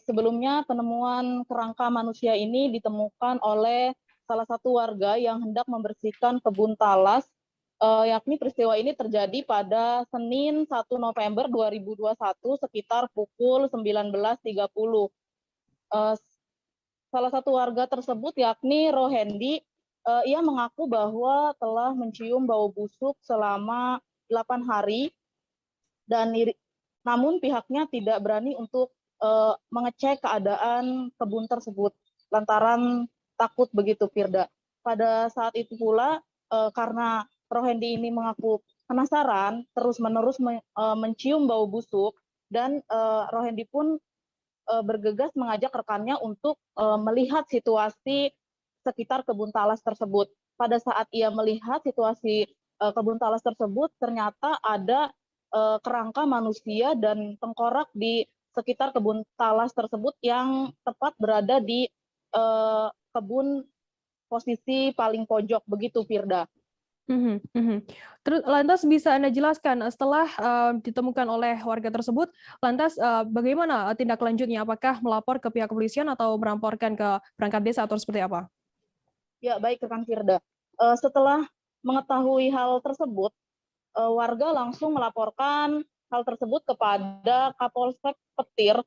Sebelumnya penemuan kerangka manusia ini ditemukan oleh salah satu warga yang hendak membersihkan kebun talas, yakni peristiwa ini terjadi pada Senin 1 November 2021 sekitar pukul 19.30. Salah satu warga tersebut yakni Rohendi, ia mengaku bahwa telah mencium bau busuk selama 8 hari, dan namun pihaknya tidak berani untuk mengecek keadaan kebun tersebut lantaran takut begitu, Firda. Pada saat itu pula karena Rohendi ini mengaku penasaran, terus-menerus mencium bau busuk, dan Rohendi pun bergegas mengajak rekannya untuk melihat situasi sekitar kebun talas tersebut. Pada saat ia melihat situasi kebun talas tersebut, ternyata ada kerangka manusia dan tengkorak di sekitar kebun talas tersebut yang tepat berada di kebun posisi paling pojok begitu, Firda. Terus lantas bisa Anda jelaskan setelah ditemukan oleh warga tersebut, lantas bagaimana tindak lanjutnya? Apakah melapor ke pihak kepolisian atau melaporkan ke perangkat desa atau seperti apa? Ya, baik rekan Firda. Setelah mengetahui hal tersebut, warga langsung melaporkan hal tersebut kepada Kapolsek Petir.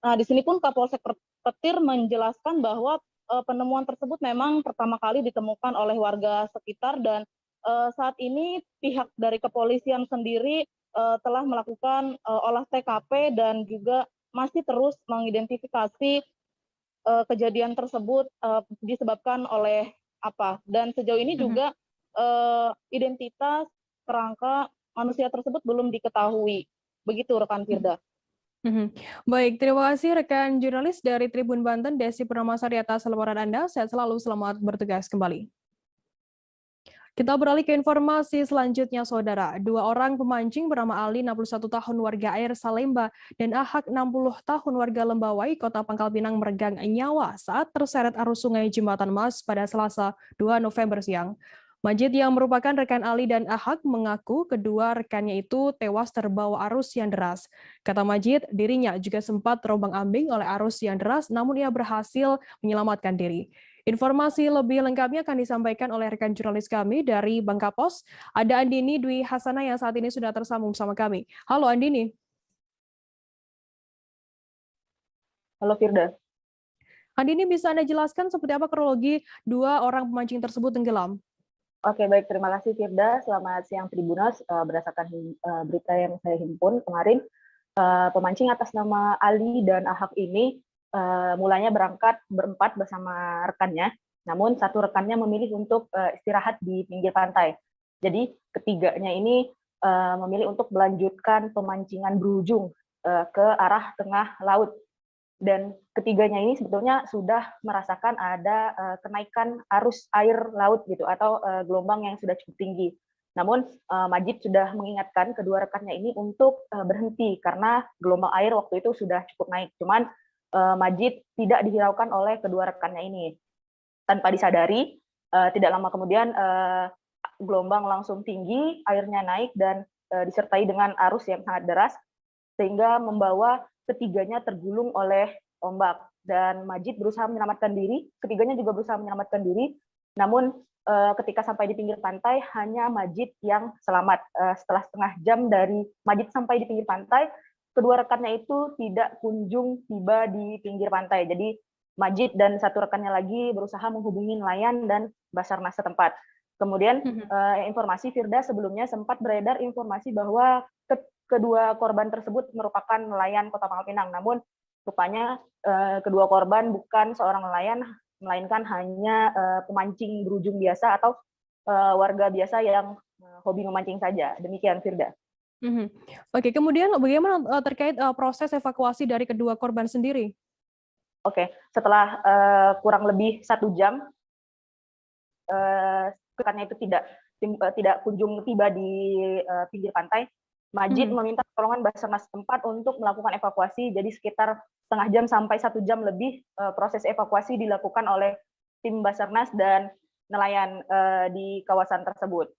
Nah, di sini pun Kapolsek Petir menjelaskan bahwa penemuan tersebut memang pertama kali ditemukan oleh warga sekitar, dan saat ini pihak dari kepolisian sendiri telah melakukan olah TKP dan juga masih terus mengidentifikasi kejadian tersebut disebabkan oleh apa. Dan sejauh ini juga identitas kerangka manusia tersebut belum diketahui. Begitu rekan Firda. Baik, terima kasih rekan jurnalis dari Tribun Banten, Desi Purnamasari atas laporan Anda. Sehat selalu, selamat bertugas kembali. Kita beralih ke informasi selanjutnya, Saudara. Dua orang pemancing bernama Ali, 61 tahun warga Air Salemba, dan Ahak, 60 tahun warga Lembawai, Kota Pangkal Pinang, meregang nyawa saat terseret arus sungai Jembatan Mas pada Selasa 2 November siang. Majid yang merupakan rekan Ali dan Ahak mengaku kedua rekannya itu tewas terbawa arus yang deras. Kata Majid, dirinya juga sempat terombang-ambing oleh arus yang deras, namun ia berhasil menyelamatkan diri. Informasi lebih lengkapnya akan disampaikan oleh rekan jurnalis kami dari Bangkapos. Ada Andini Dwi Hasana yang saat ini sudah tersambung bersama kami. Halo Andini. Halo Firda. Andini, bisa Anda jelaskan seperti apa kronologi dua orang pemancing tersebut tenggelam? Oke, baik. Terima kasih Firda. Selamat siang Tribuners. Berdasarkan berita yang saya himpun kemarin, pemancing atas nama Ali dan Ahak ini mulanya berangkat berempat bersama rekannya, namun satu rekannya memilih untuk istirahat di pinggir pantai. Jadi ketiganya ini memilih untuk melanjutkan pemancingan berujung ke arah tengah laut. Dan ketiganya ini sebetulnya sudah merasakan ada kenaikan arus air laut gitu, atau gelombang yang sudah cukup tinggi. Namun Majid sudah mengingatkan kedua rekannya ini untuk berhenti karena gelombang air waktu itu sudah cukup naik. Cuman Majid tidak dihiraukan oleh kedua rekannya ini. Tanpa disadari, tidak lama kemudian gelombang langsung tinggi, airnya naik dan disertai dengan arus yang sangat deras, sehingga membawa ketiganya tergulung oleh ombak. Dan Majid berusaha menyelamatkan diri, ketiganya juga berusaha menyelamatkan diri, namun ketika sampai di pinggir pantai, hanya Majid yang selamat. Setelah setengah jam dari Majid sampai di pinggir pantai, kedua rekannya itu tidak kunjung tiba di pinggir pantai. Jadi Majid dan satu rekannya lagi berusaha menghubungi nelayan dan Basarnas setempat. Kemudian informasi Firda, sebelumnya sempat beredar informasi bahwa kedua korban tersebut merupakan nelayan Kota Pangkal Pinang. Namun rupanya kedua korban bukan seorang nelayan, melainkan hanya pemancing berujung biasa atau warga biasa yang hobi memancing saja. Demikian Firda. Oke, kemudian bagaimana terkait proses evakuasi dari kedua korban sendiri? Oke, setelah kurang lebih 1 jam, rekannya itu tidak tidak kunjung tiba di pinggir pantai, Majid meminta pertolongan Basarnas setempat untuk melakukan evakuasi. Jadi sekitar setengah jam sampai 1 jam lebih proses evakuasi dilakukan oleh tim Basarnas dan nelayan di kawasan tersebut.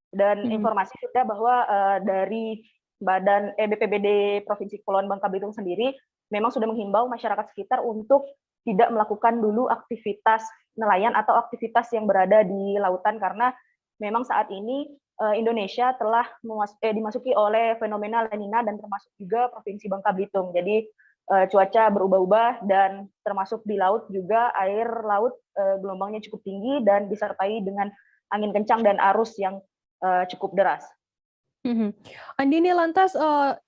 Dan informasi juga bahwa dari BPBD Provinsi Kepulauan Bangka Belitung sendiri memang sudah menghimbau masyarakat sekitar untuk tidak melakukan dulu aktivitas nelayan atau aktivitas yang berada di lautan, karena memang saat ini Indonesia telah dimasuki oleh fenomena La Nina dan termasuk juga Provinsi Bangka Belitung. Jadi cuaca berubah-ubah dan termasuk di laut juga air laut gelombangnya cukup tinggi dan disertai dengan angin kencang dan arus yang cukup deras. Andini, lantas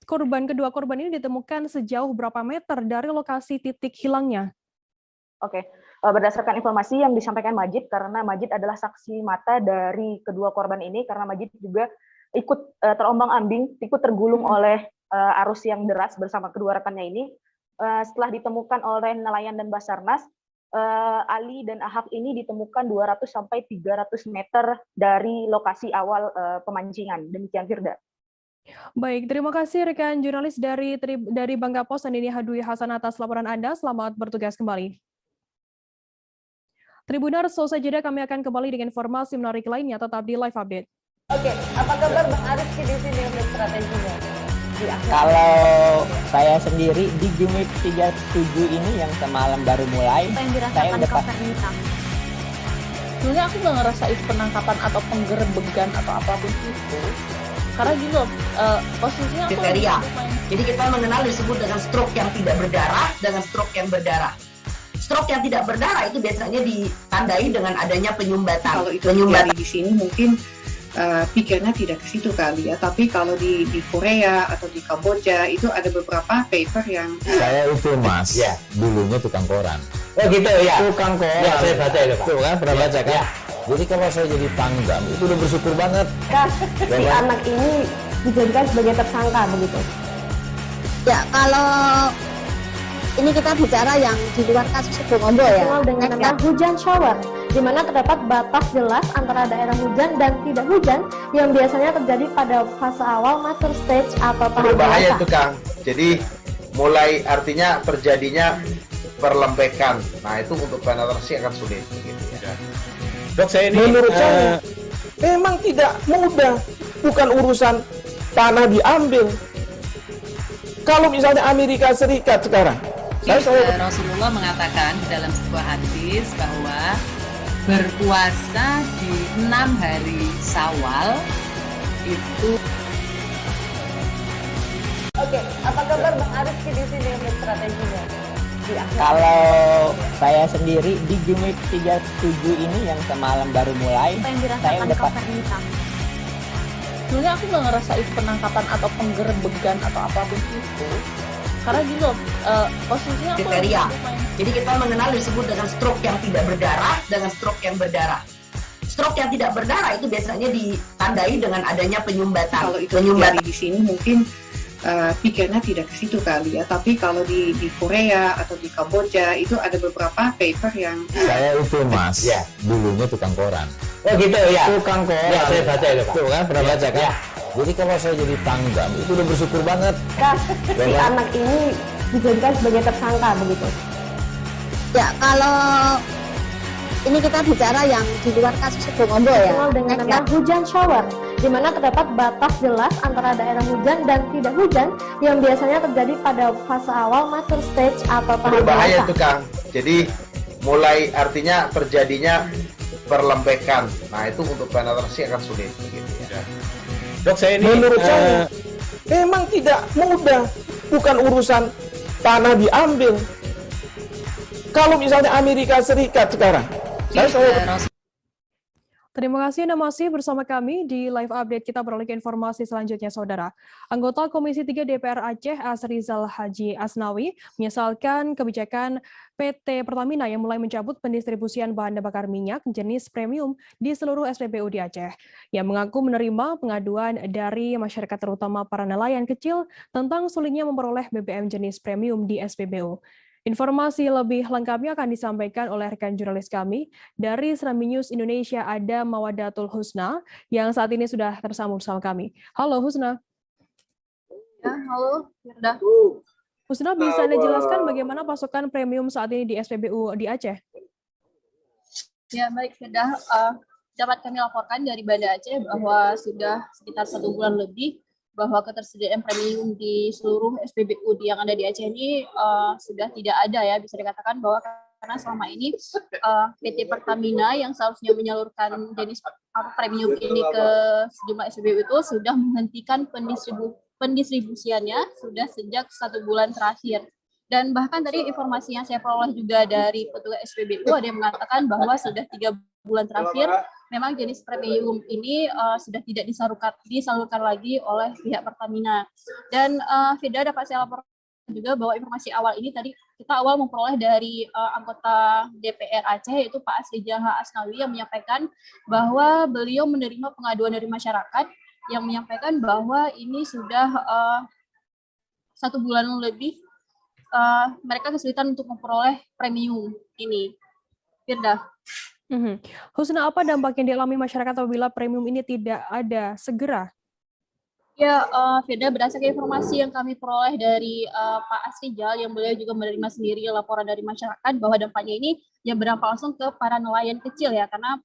kedua korban ini ditemukan sejauh berapa meter dari lokasi titik hilangnya? Oke, berdasarkan informasi yang disampaikan Majid, karena Majid adalah saksi mata dari kedua korban ini, karena Majid juga ikut terombang-ambing, ikut tergulung oleh arus yang deras bersama kedua rekannya ini. Setelah ditemukan oleh nelayan dan Basarnas, Ali dan Ahak ini ditemukan 200 sampai 300 meter dari lokasi awal pemancingan. Demikian, Firda. Baik, terima kasih rekan jurnalis dari Bangka Pos, Andini Hadwi Hasan, atas laporan Anda. Selamat bertugas kembali. Tribuners, selesai jeda kami akan kembali dengan informasi menarik lainnya, tetap di Live Update. Oke, apa kabar Bang Ariski di sini untuk strateginya? Kalau saya sendiri di Gimik 37 ini yang semalam baru mulai, saya udah pasti. Sebenarnya aku nggak ngerasa itu penangkapan atau penggerebegan atau apapun itu. Karena gini loh, posisinya aku kriteria. Jadi kita mengenal disebut dengan stroke yang tidak berdarah dengan stroke yang berdarah. Stroke yang tidak berdarah itu biasanya ditandai dengan adanya penyumbatan. Kalau itu terjadi di sini mungkin pikirnya tidak ke situ kali ya. Tapi kalau di Korea atau di Kamboja itu ada beberapa paper yang saya itu Mas, ya, dulunya tukang koran. Oh gitu ya. Tukang koran. Ya, saya baca itu Pak. Tuh kan, pernah baca kan? Ya. Jadi kalau saya jadi tanggam itu udah bersyukur banget. Si anak ini dijadikan sebagai tersangka begitu. Ya, kalau ini kita bicara yang di luar kasus Sebongombo ya. Dikenal dengan nama hujan shower, di mana terdapat batas jelas antara daerah hujan dan tidak hujan yang biasanya terjadi pada fase awal mature stage atau tahap berbahaya dewasa. itu Kang. Jadi mulai artinya terjadinya perlembekan. Nah itu untuk penetrasi akan sulit. Gitu, ya. Dok, saya ini menurut saya memang tidak mudah, bukan urusan tanah diambil. Kalau misalnya Amerika Serikat sekarang, Rasulullah mengatakan dalam sebuah hadis bahwa berpuasa di 6 hari Syawal itu. Oke, apa kabar Bang Ariski di sini untuk strateginya? Kalau saya sendiri di Gimik 37 ini yang semalam baru mulai, saya udah pasti. Sebenarnya aku nggak ngerasa itu penangkapan atau penggerebegan atau apapun itu. Karena gini loh, posisinya kriteria. Jadi kita mengenal disebut dengan stroke yang tidak berdarah dengan stroke yang berdarah. Stroke yang tidak berdarah itu biasanya ditandai dengan adanya penyumbatan. Kalau itu terjadi di sini mungkin pikirnya tidak ke situ kali ya. Tapi kalau di Korea atau di Kamboja itu ada beberapa paper yang saya itu Mas, ya, dulunya tukang koran. Oh gitu ya. Tukang koran. Ya, saya baca itu Pak. Tuh kan, pernah baca kan? Ya. Jadi kalau saya jadi tanggam itu udah bersyukur banget. Si anak ini dijadikan sebagai tersangka begitu. Ya, kalau ini kita bicara yang di luar kasus Sebongombo ya. Dikenal dengan nama hujan shower, di mana terdapat batas jelas antara daerah hujan dan tidak hujan yang biasanya terjadi pada fase awal mature stage atau tahap berbahaya dewasa. itu Kang. Jadi mulai artinya terjadinya perlembekan. Nah itu untuk penetrasi akan sulit. Gitu, ya. Dok, saya ini menurut saya memang tidak mudah, bukan urusan tanah diambil. Kalau misalnya Amerika Serikat sekarang, Terima kasih Anda masih bersama kami di Live Update. Kita beralih ke informasi selanjutnya, Saudara. Anggota Komisi 3 DPR Aceh, Asrizal Haji Asnawi, menyesalkan kebijakan PT Pertamina yang mulai mencabut pendistribusian bahan bakar minyak jenis premium di seluruh SPBU di Aceh. Yang mengaku menerima pengaduan dari masyarakat terutama para nelayan kecil tentang sulitnya memperoleh BBM jenis premium di SPBU. Informasi lebih lengkapnya akan disampaikan oleh rekan jurnalis kami dari Serambi News Indonesia, ada Mawadatul Husna yang saat ini sudah tersambung bersama kami. Halo Husna. Ya, halo Firda. Husna, bisa Anda jelaskan bagaimana pasokan premium saat ini di SPBU di Aceh? Ya, baik Firda. Dapat kami laporkan dari Banda Aceh bahwa sudah sekitar 1 bulan lebih bahwa ketersediaan premium di seluruh SPBU yang ada di Aceh ini sudah tidak ada, ya, bisa dikatakan bahwa karena selama ini PT Pertamina yang seharusnya menyalurkan jenis premium ini ke sejumlah SPBU itu sudah menghentikan pendistribusiannya sudah sejak 1 bulan terakhir. Dan bahkan tadi informasi yang saya peroleh juga dari petugas SPBU ada yang mengatakan bahwa sudah 3 bulan terakhir memang jenis premium ini sudah tidak disalurkan lagi oleh pihak Pertamina. Dan Firda, dapat saya laporkan juga bahwa informasi awal ini tadi kita awal memperoleh dari anggota DPR Aceh, yaitu Pak Asrijal Asnawi, yang menyampaikan bahwa beliau menerima pengaduan dari masyarakat yang menyampaikan bahwa ini sudah 1 bulan lebih mereka kesulitan untuk memperoleh premium ini. Firda. Husna, apa dampak yang dialami masyarakat apabila premium ini tidak ada segera? Ya, Firda, berdasarkan informasi yang kami peroleh dari Pak Asrijal, yang beliau juga menerima sendiri laporan dari masyarakat bahwa dampaknya ini yang berdampak langsung ke para nelayan kecil, ya, karena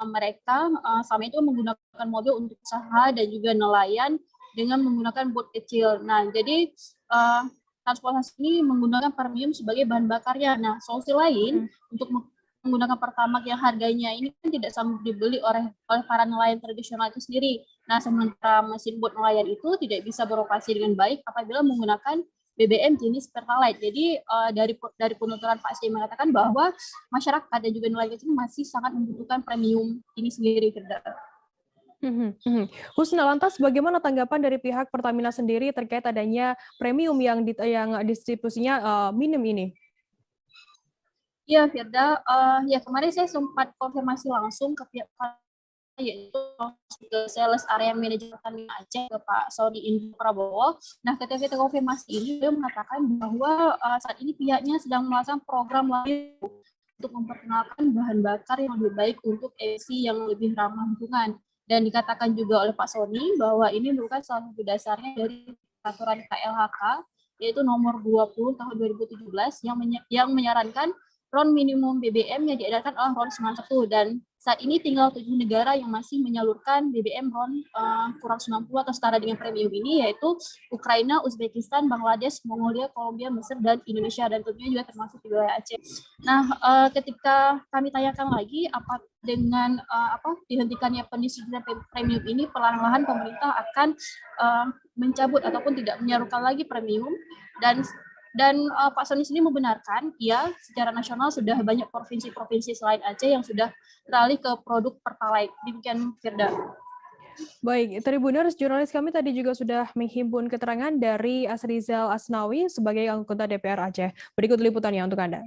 mereka selama itu menggunakan mobil untuk usaha dan juga nelayan dengan menggunakan bot kecil. Nah, jadi transportasi ini menggunakan premium sebagai bahan bakarnya. Nah, solusi lain untuk menggunakan Pertamax yang harganya ini kan tidak sama dibeli oleh para nelayan tradisional itu sendiri. Nah, sementara mesin bot nelayan itu tidak bisa beroperasi dengan baik apabila menggunakan BBM jenis Pertalite. Jadi dari penuturan Pak Asri mengatakan bahwa masyarakat dan juga nelayan itu masih sangat membutuhkan premium ini sendiri, Firda. Husna, lantas bagaimana tanggapan dari pihak Pertamina sendiri terkait adanya premium yang distribusinya minim ini? Ya, Firda, ya kemarin saya sempat konfirmasi langsung ke pihak yaitu ke sales area manajer Pertamina Aceh, ke Pak Sony Indro Prabowo. Nah, ketika kita konfirmasi ini, beliau mengatakan bahwa saat ini pihaknya sedang melaksanakan program lain untuk memperkenalkan bahan bakar yang lebih baik untuk emisi yang lebih ramah lingkungan. Dan dikatakan juga oleh Pak Sony bahwa ini merupakan salah satu dasarnya dari peraturan KLHK, yaitu nomor 20 tahun 2017 yang menyarankan RON minimum BBM yang diedarkan oleh RON 91, dan saat ini tinggal 7 negara yang masih menyalurkan BBM RON kurang 90 atau setara dengan premium ini, yaitu Ukraina, Uzbekistan, Bangladesh, Mongolia, Kolombia, Mesir, dan Indonesia, dan tentunya juga termasuk di wilayah Aceh. Nah, ketika kami tanyakan lagi apa dengan dihentikannya pendistribusian premium ini, perlahan-lahan pemerintah akan mencabut ataupun tidak menyalurkan lagi premium, dan Pak Sony sendiri membenarkan, ya, secara nasional sudah banyak provinsi-provinsi selain Aceh yang sudah beralih ke produk Pertalite. Demikian, Firda. Baik, Tribuners, jurnalis kami tadi juga sudah menghimpun keterangan dari Asrijal Asnawi sebagai anggota DPR Aceh. Berikut liputannya untuk Anda.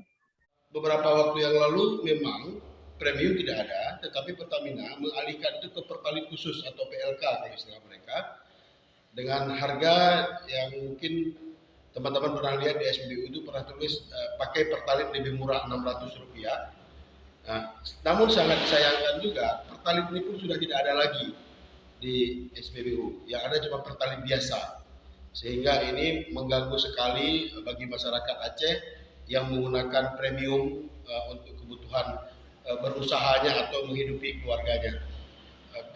Beberapa waktu yang lalu memang premium tidak ada, tetapi Pertamina mengalihkan itu ke Pertalite khusus atau PLK kalau istilah mereka, dengan harga yang mungkin teman-teman pernah lihat di SPBU itu pernah tulis pakai Pertalite lebih murah Rp600. Nah, namun sangat disayangkan juga Pertalite ini pun sudah tidak ada lagi di SPBU. Yang ada cuma Pertalite biasa. Sehingga ini mengganggu sekali bagi masyarakat Aceh yang menggunakan premium untuk kebutuhan berusahanya atau menghidupi keluarganya.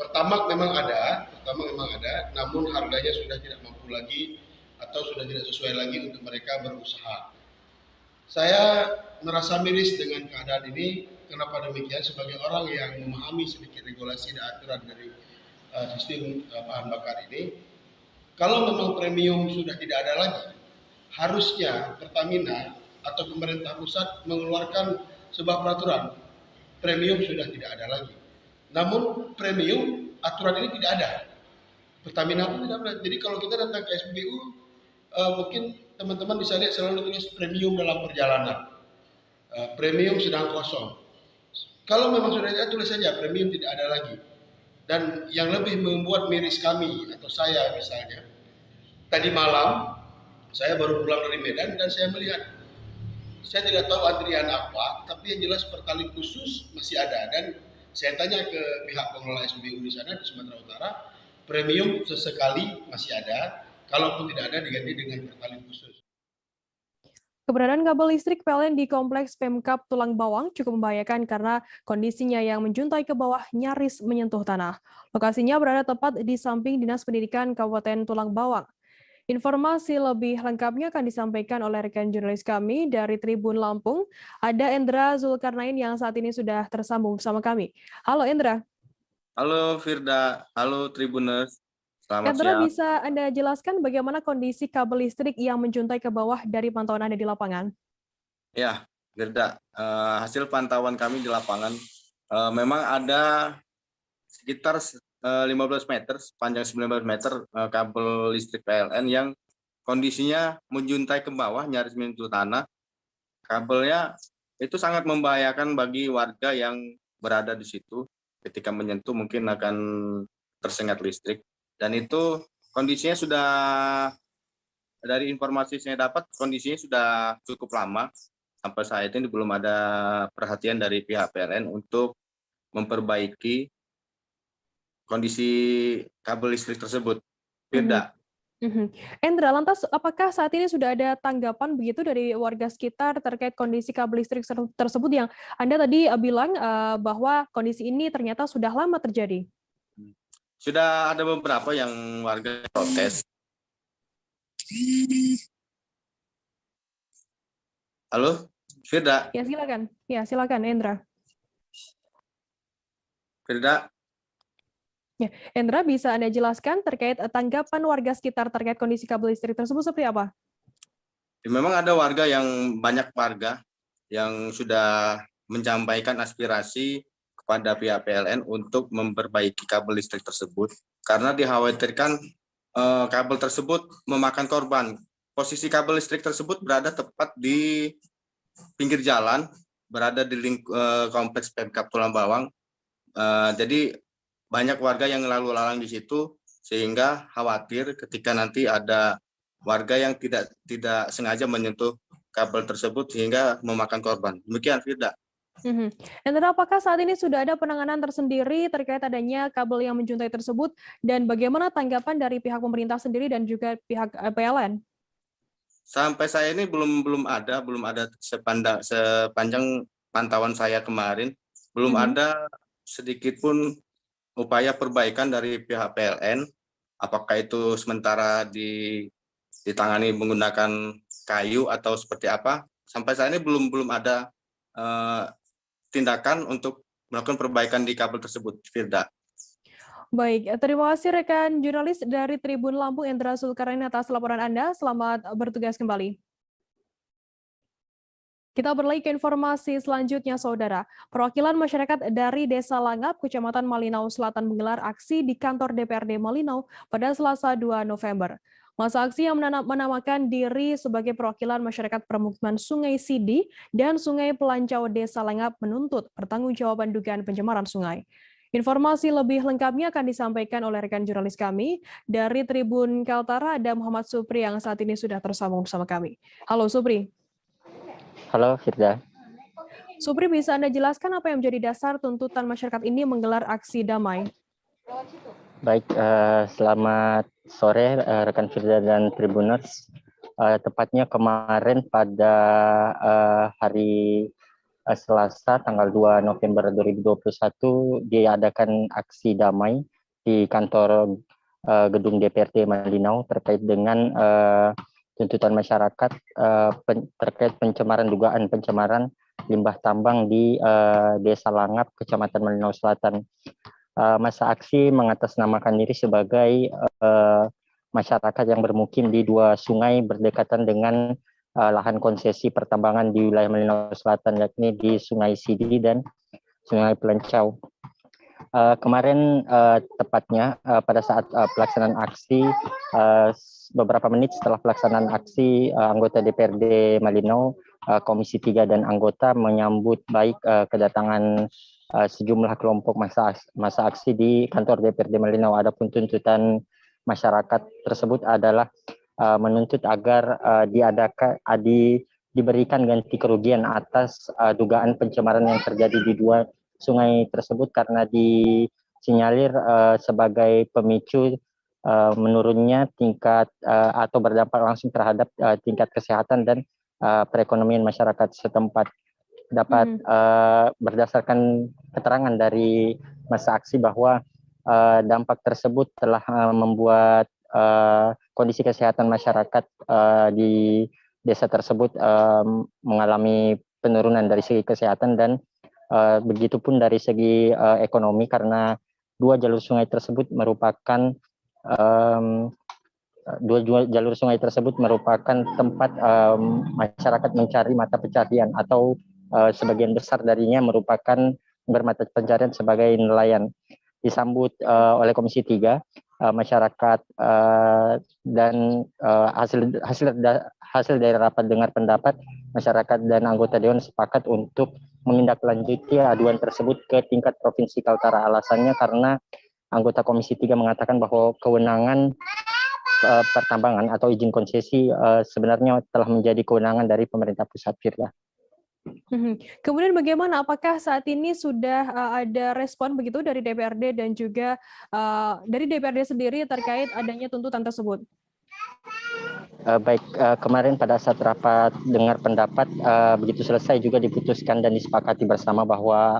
Pertamax memang ada, namun harganya sudah tidak mampu lagi atau sudah tidak sesuai lagi untuk mereka berusaha. Saya merasa miris dengan keadaan ini. Kenapa demikian? Sebagai orang yang memahami sedikit regulasi dan aturan dari sistem bahan bakar ini, kalau memang premium sudah tidak ada lagi, harusnya Pertamina atau pemerintah pusat mengeluarkan sebuah peraturan. Premium sudah tidak ada lagi. Namun premium aturan ini tidak ada. Pertamina pun tidak ada. Jadi kalau kita datang ke SPBU, mungkin teman-teman bisa lihat selalu tulis premium dalam perjalanan, premium sedang kosong. Kalau memang sudah ada, tulis saja premium tidak ada lagi. Dan yang lebih membuat miris kami atau saya misalnya, tadi malam saya baru pulang dari Medan dan saya melihat Saya tidak tahu antrian apa, tapi yang jelas pertalite khusus masih ada. Dan saya tanya ke pihak pengelola SPBU di sana di Sumatera Utara, premium sesekali masih ada, kalaupun tidak ada diganti dengan pertalite khusus. Keberadaan kabel listrik PLN di Kompleks Pemkab Tulang Bawang cukup membahayakan karena kondisinya yang menjuntai ke bawah nyaris menyentuh tanah. Lokasinya berada tepat di samping Dinas Pendidikan Kabupaten Tulang Bawang. Informasi lebih lengkapnya akan disampaikan oleh rekan jurnalis kami dari Tribun Lampung. Ada Endra Zulkarnain yang saat ini sudah tersambung bersama kami. Halo Endra. Halo Firda, halo Tribuners. Selamat Endra, siang. bisa Anda jelaskan bagaimana kondisi kabel listrik yang menjuntai ke bawah dari pantauan Anda di lapangan? Ya, Firda, hasil pantauan kami di lapangan memang ada sekitar 15 meter, panjang 19 meter kabel listrik PLN yang kondisinya menjuntai ke bawah, nyaris menyentuh tanah. Kabelnya itu sangat membahayakan bagi warga yang berada di situ. Ketika menyentuh mungkin akan tersengat listrik. Dan itu kondisinya sudah, dari informasi saya dapat, kondisinya sudah cukup lama. Sampai saat ini belum ada perhatian dari pihak PLN untuk memperbaiki kondisi kabel listrik tersebut. Firda. Endra, lantas apakah saat ini sudah ada tanggapan begitu dari warga sekitar terkait kondisi kabel listrik tersebut yang Anda tadi bilang bahwa kondisi ini ternyata sudah lama terjadi? Sudah ada beberapa yang warga protes. Halo, Firda. Ya silakan. Ya silakan, Endra. Firda. Ya, Endra, bisa Anda jelaskan terkait tanggapan warga sekitar terkait kondisi kabel listrik tersebut seperti apa? Memang ada warga yang banyak warga yang sudah menyampaikan aspirasi kepada pihak PLN untuk memperbaiki kabel listrik tersebut karena dikhawatirkan kabel tersebut memakan korban. Posisi kabel listrik tersebut berada tepat di pinggir jalan, berada di kompleks Pemkab Tulang Bawang. Jadi banyak warga yang lalu lalang di situ sehingga khawatir ketika nanti ada warga yang tidak sengaja menyentuh kabel tersebut sehingga memakan korban. Demikian, Firda. Endra, apakah saat ini sudah ada penanganan tersendiri terkait adanya kabel yang menjuntai tersebut dan bagaimana tanggapan dari pihak pemerintah sendiri dan juga pihak PLN? Sampai saya ini belum ada sepanjang pantauan saya kemarin belum ada sedikit pun upaya perbaikan dari pihak PLN, apakah itu sementara ditangani menggunakan kayu atau seperti apa. Sampai saat ini belum ada tindakan untuk melakukan perbaikan di kabel tersebut, Firda. Baik, terima kasih rekan jurnalis dari Tribun Lampung Endra Zulkarnain atas laporan Anda. Selamat bertugas kembali. Kita beralih ke informasi selanjutnya, Saudara. Perwakilan masyarakat dari Desa Langap, Kecamatan Malinau Selatan menggelar aksi di kantor DPRD Malinau pada Selasa 2 November. Masa aksi yang menamakan diri sebagai perwakilan masyarakat permukiman Sungai Sidi dan Sungai Pelancau Desa Langap menuntut pertanggungjawaban dugaan pencemaran sungai. Informasi lebih lengkapnya akan disampaikan oleh rekan jurnalis kami dari Tribun Kaltara, ada Muhammad Supri yang saat ini sudah tersambung bersama kami. Halo Supri. Halo Firda. Supri, bisa Anda jelaskan apa yang menjadi dasar tuntutan masyarakat ini menggelar aksi damai? Baik, selamat sore rekan Firda dan Tribuners. Tepatnya kemarin pada hari Selasa tanggal 2 November 2021 diadakan aksi damai di kantor gedung DPRD Malinau terkait dengan tuntutan masyarakat terkait dugaan pencemaran limbah tambang di Desa Langap, Kecamatan Malinau Selatan. Masa aksi mengatasnamakan diri sebagai masyarakat yang bermukim di dua sungai berdekatan dengan lahan konsesi pertambangan di wilayah Malinau Selatan, yakni di Sungai Sidi dan Sungai Pelancau. Kemarin tepatnya pada saat pelaksanaan aksi, beberapa menit setelah pelaksanaan aksi, anggota DPRD Malinau, Komisi 3 dan anggota menyambut baik kedatangan sejumlah kelompok masa aksi di kantor DPRD Malinau. Adapun tuntutan masyarakat tersebut adalah menuntut agar diberikan ganti kerugian atas dugaan pencemaran yang terjadi di 2 sungai tersebut karena disinyalir sebagai pemicu menurunnya tingkat atau berdampak langsung terhadap tingkat kesehatan dan perekonomian masyarakat setempat. Dapat berdasarkan keterangan dari masa aksi bahwa dampak tersebut telah membuat kondisi kesehatan masyarakat di desa tersebut mengalami penurunan dari segi kesehatan dan begitupun dari segi ekonomi karena 2 jalur sungai tersebut merupakan tempat masyarakat mencari mata pencaharian atau sebagian besar darinya merupakan bermata pencaharian sebagai nelayan. Disambut oleh Komisi 3, masyarakat dan hasil dari rapat dengar pendapat, masyarakat dan anggota Dewan sepakat untuk menindaklanjuti aduan tersebut ke tingkat Provinsi Kaltara. Alasannya karena anggota Komisi 3 mengatakan bahwa kewenangan pertambangan atau izin konsesi sebenarnya telah menjadi kewenangan dari pemerintah pusat, Firda. Kemudian bagaimana? Apakah saat ini sudah ada respon begitu dari DPRD dan juga dari DPRD sendiri terkait adanya tuntutan tersebut? Baik, kemarin pada saat rapat dengar pendapat begitu selesai juga diputuskan dan disepakati bersama bahwa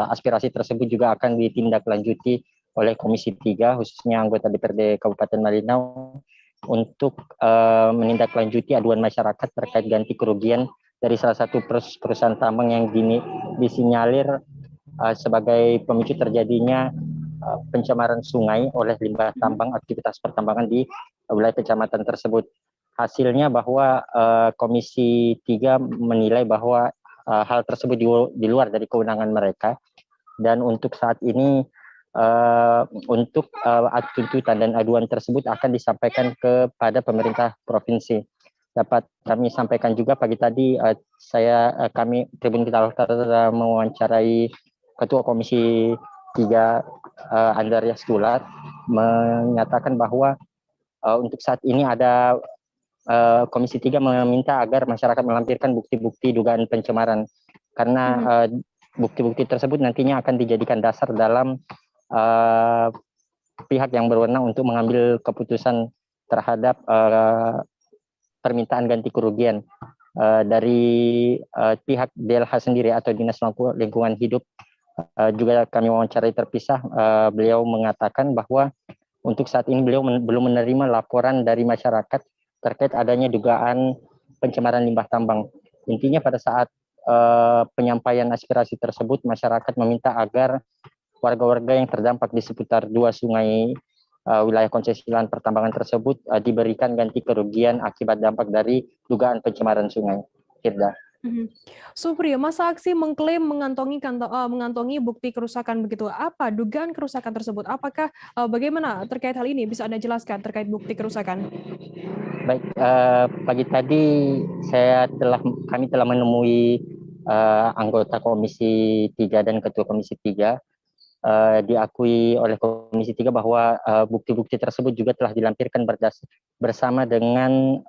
aspirasi tersebut juga akan ditindaklanjuti oleh Komisi 3 khususnya anggota DPRD Kabupaten Malinau untuk menindaklanjuti aduan masyarakat terkait ganti kerugian dari salah satu perusahaan tambang yang disinyalir sebagai pemicu terjadinya pencemaran sungai oleh limbah tambang aktivitas pertambangan di wilayah kecamatan tersebut. Hasilnya bahwa Komisi 3 menilai bahwa hal tersebut di luar dari kewenangan mereka dan untuk saat ini untuk tuntutan dan aduan tersebut akan disampaikan kepada pemerintah provinsi. Dapat kami sampaikan juga pagi tadi kami Tribun Kita telah mewawancarai Ketua Komisi 3 Andarias Gulat menyatakan bahwa untuk saat ini ada Komisi 3 meminta agar masyarakat melampirkan bukti-bukti dugaan pencemaran karena bukti-bukti tersebut nantinya akan dijadikan dasar dalam pihak yang berwenang untuk mengambil keputusan terhadap permintaan ganti kerugian dari pihak DLH sendiri atau Dinas Lingkungan Hidup. Juga kami wawancarai terpisah, beliau mengatakan bahwa untuk saat ini beliau belum menerima laporan dari masyarakat terkait adanya dugaan pencemaran limbah tambang. Intinya pada saat penyampaian aspirasi tersebut, masyarakat meminta agar warga-warga yang terdampak di seputar 2 sungai wilayah konsesi lahan pertambangan tersebut diberikan ganti kerugian akibat dampak dari dugaan pencemaran sungai. Firda. Supri, masa aksi mengklaim mengantongi bukti kerusakan begitu. Apa dugaan kerusakan tersebut? Apakah bagaimana terkait hal ini? Bisa Anda jelaskan terkait bukti kerusakan? Baik, pagi tadi kami telah menemui anggota Komisi 3 dan Ketua Komisi 3. Diakui oleh Komisi 3 bahwa bukti-bukti tersebut juga telah dilampirkan bersama dengan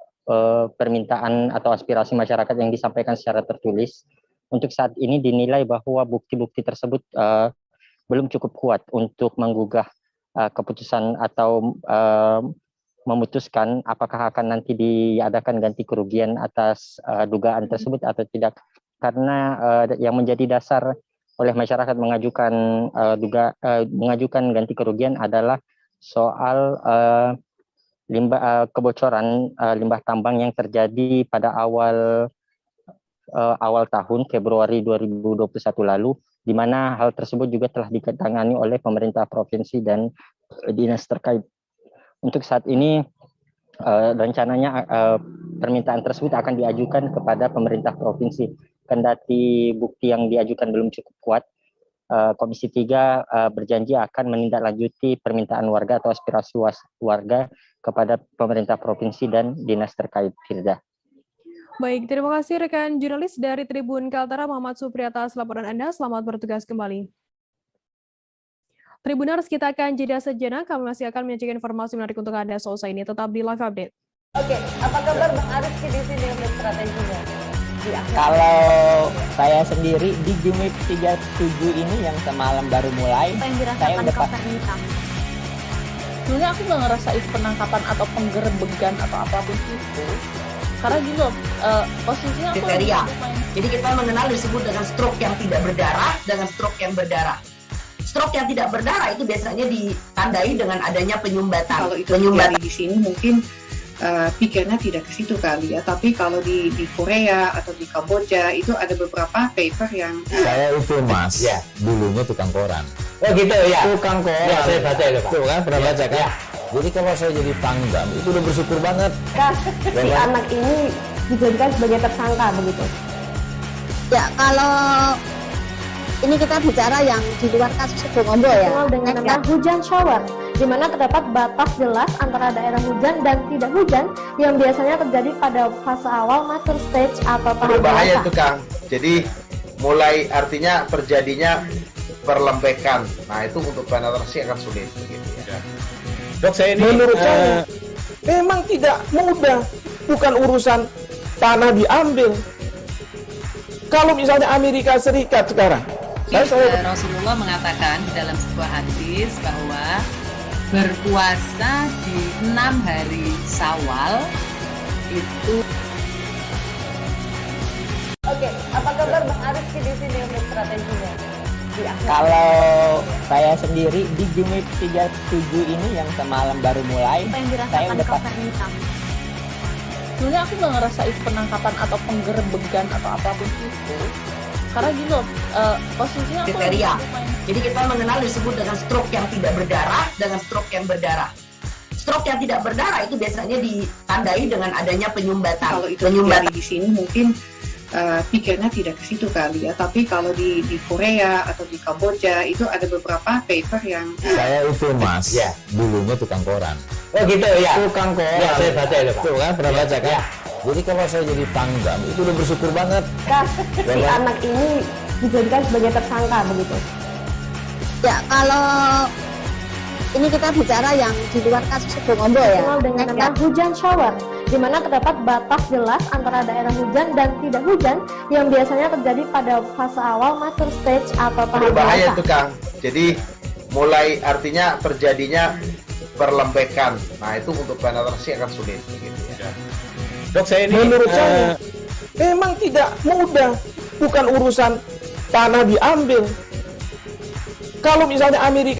permintaan atau aspirasi masyarakat yang disampaikan secara tertulis. Untuk saat ini dinilai bahwa bukti-bukti tersebut belum cukup kuat untuk menggugah keputusan atau memutuskan apakah akan nanti diadakan ganti kerugian atas dugaan tersebut atau tidak. Karena yang menjadi dasar oleh masyarakat mengajukan ganti kerugian adalah soal kebocoran limbah tambang yang terjadi pada awal tahun Februari 2021 lalu, di mana hal tersebut juga telah ditangani oleh pemerintah provinsi dan dinas terkait. Untuk saat ini rencananya permintaan tersebut akan diajukan kepada pemerintah provinsi. Kendati bukti yang diajukan belum cukup kuat, Komisi 3 berjanji akan menindaklanjuti permintaan warga atau aspirasi warga kepada pemerintah provinsi dan dinas terkait. Firda. Baik, terima kasih rekan jurnalis dari Tribun Kaltara Muhammad Supri atas laporan Anda. Selamat bertugas kembali. Tribuners, kita akan jeda sejenak. Kami masih akan menyajikan informasi menarik untuk Anda selesai ini. Tetap di Live Update. Oke, apa kabar Bang Aris di sini untuk strateginya? Kalau saya sendiri di Jumip 37 ini yang semalam baru mulai, Apa yang saya dirasakan udah Kak Fernita? Sebenarnya aku nggak ngerasain penangkapan atau penggerebegan atau apapun itu. Karena gini loh, posisinya aku Kriteria. lagi main. Jadi kita mengenal disebut dengan stroke yang tidak berdarah dengan stroke yang berdarah. Stroke yang tidak berdarah itu biasanya ditandai dengan adanya penyumbatan. Kalau itu terjadi di sini mungkin pikirnya tidak ke situ kali ya, tapi kalau di Korea atau di Kamboja itu ada beberapa paper yang Saya itu Mas, dulunya tukang koran. Oh gitu ya. Tukang koran. Ya, saya baca itu Pak. Tuh kan, pernah baca kan? Jadi kalau saya jadi Pangdam, itu udah bersyukur banget. Si anak ini dijadikan sebagai tersangka begitu. Ya, kalau ini kita bicara yang di luar kasus Sebongombo ya. Dikenal dengan nama hujan shower, di mana terdapat batas jelas antara daerah hujan dan tidak hujan yang biasanya terjadi pada fase awal mature stage atau tahap Berbahaya dewasa. itu Kang. Jadi mulai artinya terjadinya perlembekan. Nah itu untuk penetrasi akan sulit begitu ya. Dok, saya ini menurut saya memang tidak mudah, bukan urusan tanah diambil. Kalau misalnya Amerika Serikat sekarang, Rasulullah mengatakan dalam sebuah hadis bahwa berpuasa di 6 hari Syawal itu. Oke, apa kabar Bang Ariski di sini untuk strateginya? Kalau saya sendiri di Jumip 37 ini yang semalam baru mulai, Apa yang saya dirasakan udah Kak Fernita? Sebenarnya aku nggak ngerasain penangkapan atau penggerebegan atau apapun itu. Karena gini loh, posisinya aku lagi Kriteria. main. Jadi kita mengenal disebut dengan stroke yang tidak berdarah dengan stroke yang berdarah. Stroke yang tidak berdarah itu biasanya ditandai dengan adanya penyumbatan. kalau itu terjadi di sini mungkin pikirnya tidak ke situ kali ya, tapi kalau di Korea atau di Kamboja itu ada beberapa paper yang Saya itu Mas, dulunya tukang koran. Oh gitu ya. Tukang koran. Ya, saya baca itu Pak. Tuh kan, pernah baca kan? Jadi kalau saya jadi Pangdam, itu udah bersyukur banget. Si anak ini dijadikan sebagai tersangka begitu. Ya, kalau ini kita bicara yang di luar kasus Sebongombo ya. Dikenal dengan nama hujan shower, di mana terdapat batas jelas antara daerah hujan dan tidak hujan yang biasanya terjadi pada fase awal mature stage atau tahap Berbahaya dewasa. itu Kang. Jadi mulai artinya terjadinya perlembekan. Nah itu untuk penetrasi akan sulit begitu ya. Dok, saya ini menurut saya memang tidak mudah, bukan urusan tanah diambil. Kalau misalnya Amerika.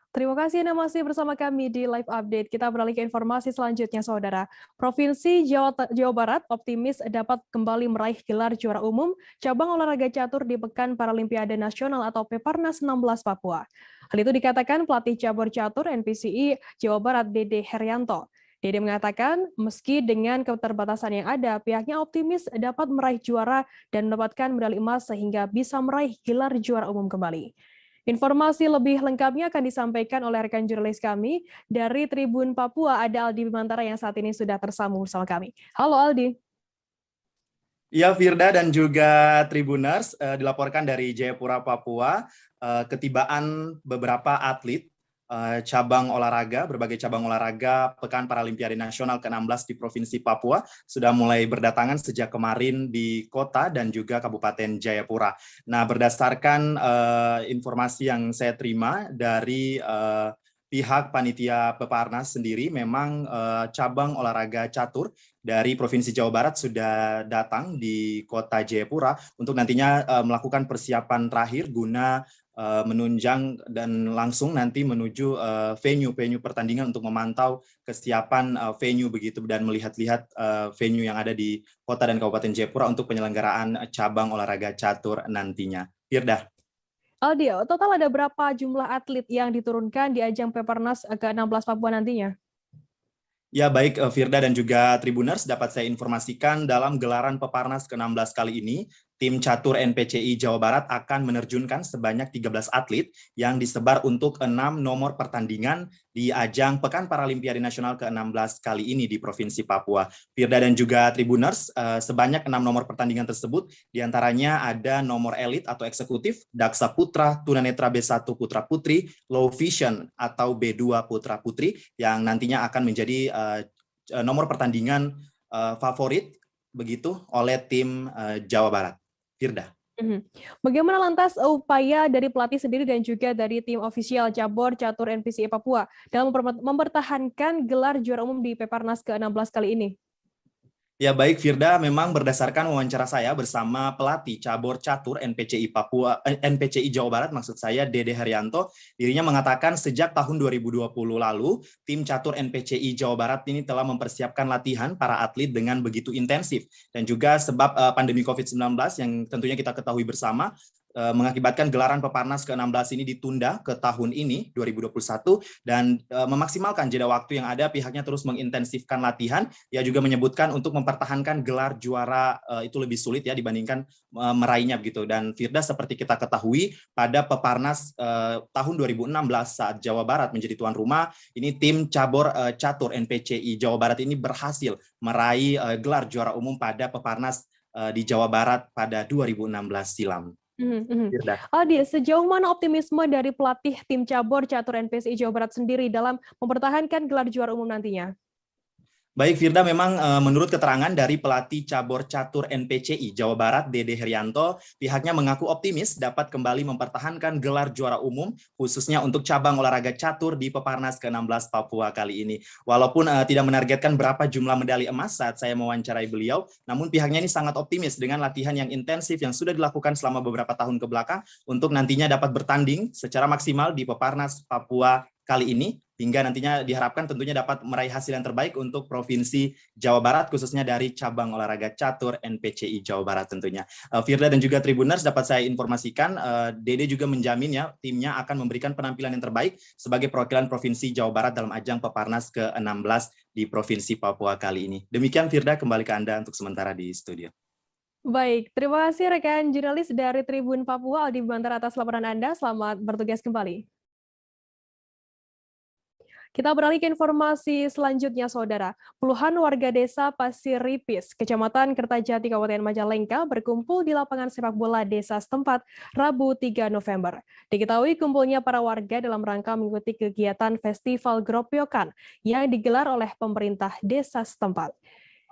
Terima kasih Anda masih bersama kami di Live Update. Kita beralih ke informasi selanjutnya, Saudara. Provinsi Jawa Barat optimis dapat kembali meraih gelar juara umum cabang olahraga catur di Pekan Paralimpiade Nasional atau Peparnas 16 Papua. Hal itu dikatakan pelatih cabur catur NPCI Jawa Barat Dede Herianto. Dede mengatakan, meski dengan keterbatasan yang ada, pihaknya optimis dapat meraih juara dan mendapatkan medali emas sehingga bisa meraih gelar juara umum kembali. Informasi lebih lengkapnya akan disampaikan oleh rekan jurnalis kami dari Tribun Papua, ada Aldi Bimantara yang saat ini sudah tersambung bersama kami. Halo Aldi. Ya, Firda dan juga Tribuners, dilaporkan dari Jayapura, Papua, ketibaan beberapa atlet cabang olahraga, berbagai cabang olahraga Pekan Paralimpiade Nasional ke-16 di Provinsi Papua sudah mulai berdatangan sejak kemarin di kota dan juga Kabupaten Jayapura. Nah, berdasarkan informasi yang saya terima dari pihak panitia Peparnas sendiri, memang cabang olahraga catur dari Provinsi Jawa Barat sudah datang di kota Jayapura untuk nantinya melakukan persiapan terakhir guna menunjang dan langsung nanti menuju venue pertandingan untuk memantau kesiapan venue begitu dan melihat-lihat venue yang ada di kota dan Kabupaten Jayapura untuk penyelenggaraan cabang olahraga catur nantinya. Firda. Aldi, total ada berapa jumlah atlet yang diturunkan di ajang Peparnas ke-16 Papua nantinya? Ya, baik Firda dan juga Tribuners, dapat saya informasikan dalam gelaran Peparnas ke-16 kali ini, tim catur NPCI Jawa Barat akan menerjunkan sebanyak 13 atlet yang disebar untuk 6 nomor pertandingan di ajang Pekan Paralimpiade Nasional ke-16 kali ini di Provinsi Papua. Firda dan juga Tribuners, sebanyak 6 nomor pertandingan tersebut, diantaranya ada nomor elit atau eksekutif, Daksa Putra, Tunanetra B1 Putra Putri, Low Vision atau B2 Putra Putri, yang nantinya akan menjadi nomor pertandingan favorit begitu oleh tim Jawa Barat. Firda. Bagaimana lantas upaya dari pelatih sendiri dan juga dari tim ofisial cabur catur NPCI Papua dalam mempertahankan gelar juara umum di Peparnas ke-16 kali ini? Ya baik Firda, memang berdasarkan wawancara saya bersama pelatih cabur catur NPCI NPCI Jawa Barat, maksud saya Dede Haryanto, dirinya mengatakan sejak tahun 2020 lalu, tim catur NPCI Jawa Barat ini telah mempersiapkan latihan para atlet dengan begitu intensif. Dan juga sebab pandemi COVID-19 yang tentunya kita ketahui bersama, mengakibatkan gelaran Peparnas ke-16 ini ditunda ke tahun ini 2021 dan memaksimalkan jeda waktu yang ada, pihaknya terus mengintensifkan latihan. Ia juga menyebutkan untuk mempertahankan gelar juara itu lebih sulit ya dibandingkan meraihnya begitu. Dan Firda, seperti kita ketahui pada Peparnas tahun 2016 saat Jawa Barat menjadi tuan rumah, ini tim cabur catur NPCI Jawa Barat ini berhasil meraih gelar juara umum pada Peparnas di Jawa Barat pada 2016 silam. Aldi, sejauh mana optimisme dari pelatih tim cabur catur NPCI Jawa Barat sendiri dalam mempertahankan gelar juara umum nantinya? Baik Firda, memang menurut keterangan dari pelatih cabur catur NPCI Jawa Barat, Dede Haryanto, pihaknya mengaku optimis dapat kembali mempertahankan gelar juara umum, khususnya untuk cabang olahraga catur di Peparnas ke-16 Papua kali ini. Walaupun tidak menargetkan berapa jumlah medali emas saat saya mewawancarai beliau, namun pihaknya ini sangat optimis dengan latihan yang intensif yang sudah dilakukan selama beberapa tahun kebelakang untuk nantinya dapat bertanding secara maksimal di Peparnas Papua kali ini, hingga nantinya diharapkan tentunya dapat meraih hasil yang terbaik untuk Provinsi Jawa Barat, khususnya dari cabang olahraga catur NPCI Jawa Barat tentunya. Firda dan juga Tribuners, dapat saya informasikan, Dede juga menjamin ya, timnya akan memberikan penampilan yang terbaik sebagai perwakilan Provinsi Jawa Barat dalam ajang Peparnas ke-16 di Provinsi Papua kali ini. Demikian Firda, kembali ke Anda untuk sementara di studio. Baik, terima kasih rekan jurnalis dari Tribun Papua, Aldi Bantara atas laporan Anda. Selamat bertugas kembali. Kita beralih ke informasi selanjutnya, Saudara. Puluhan warga desa Pasir Ripis, Kecamatan Kertajati, Kabupaten Majalengka berkumpul di lapangan sepak bola desa setempat Rabu 3 November. Diketahui kumpulnya para warga dalam rangka mengikuti kegiatan Festival Gropiokan yang digelar oleh pemerintah desa setempat.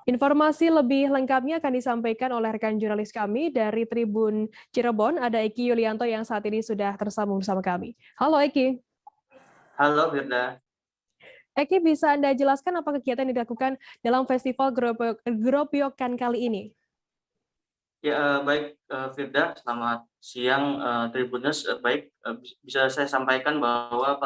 Informasi lebih lengkapnya akan disampaikan oleh rekan jurnalis kami dari Tribun Cirebon, ada Eki Yulianto yang saat ini sudah tersambung bersama kami. Halo Eki. Halo Firda. Eki, bisa Anda jelaskan apa kegiatan yang dilakukan dalam Festival Gropiokan kali ini? Ya, baik Firda, selamat siang Tribuners. Baik, bisa saya sampaikan bahwa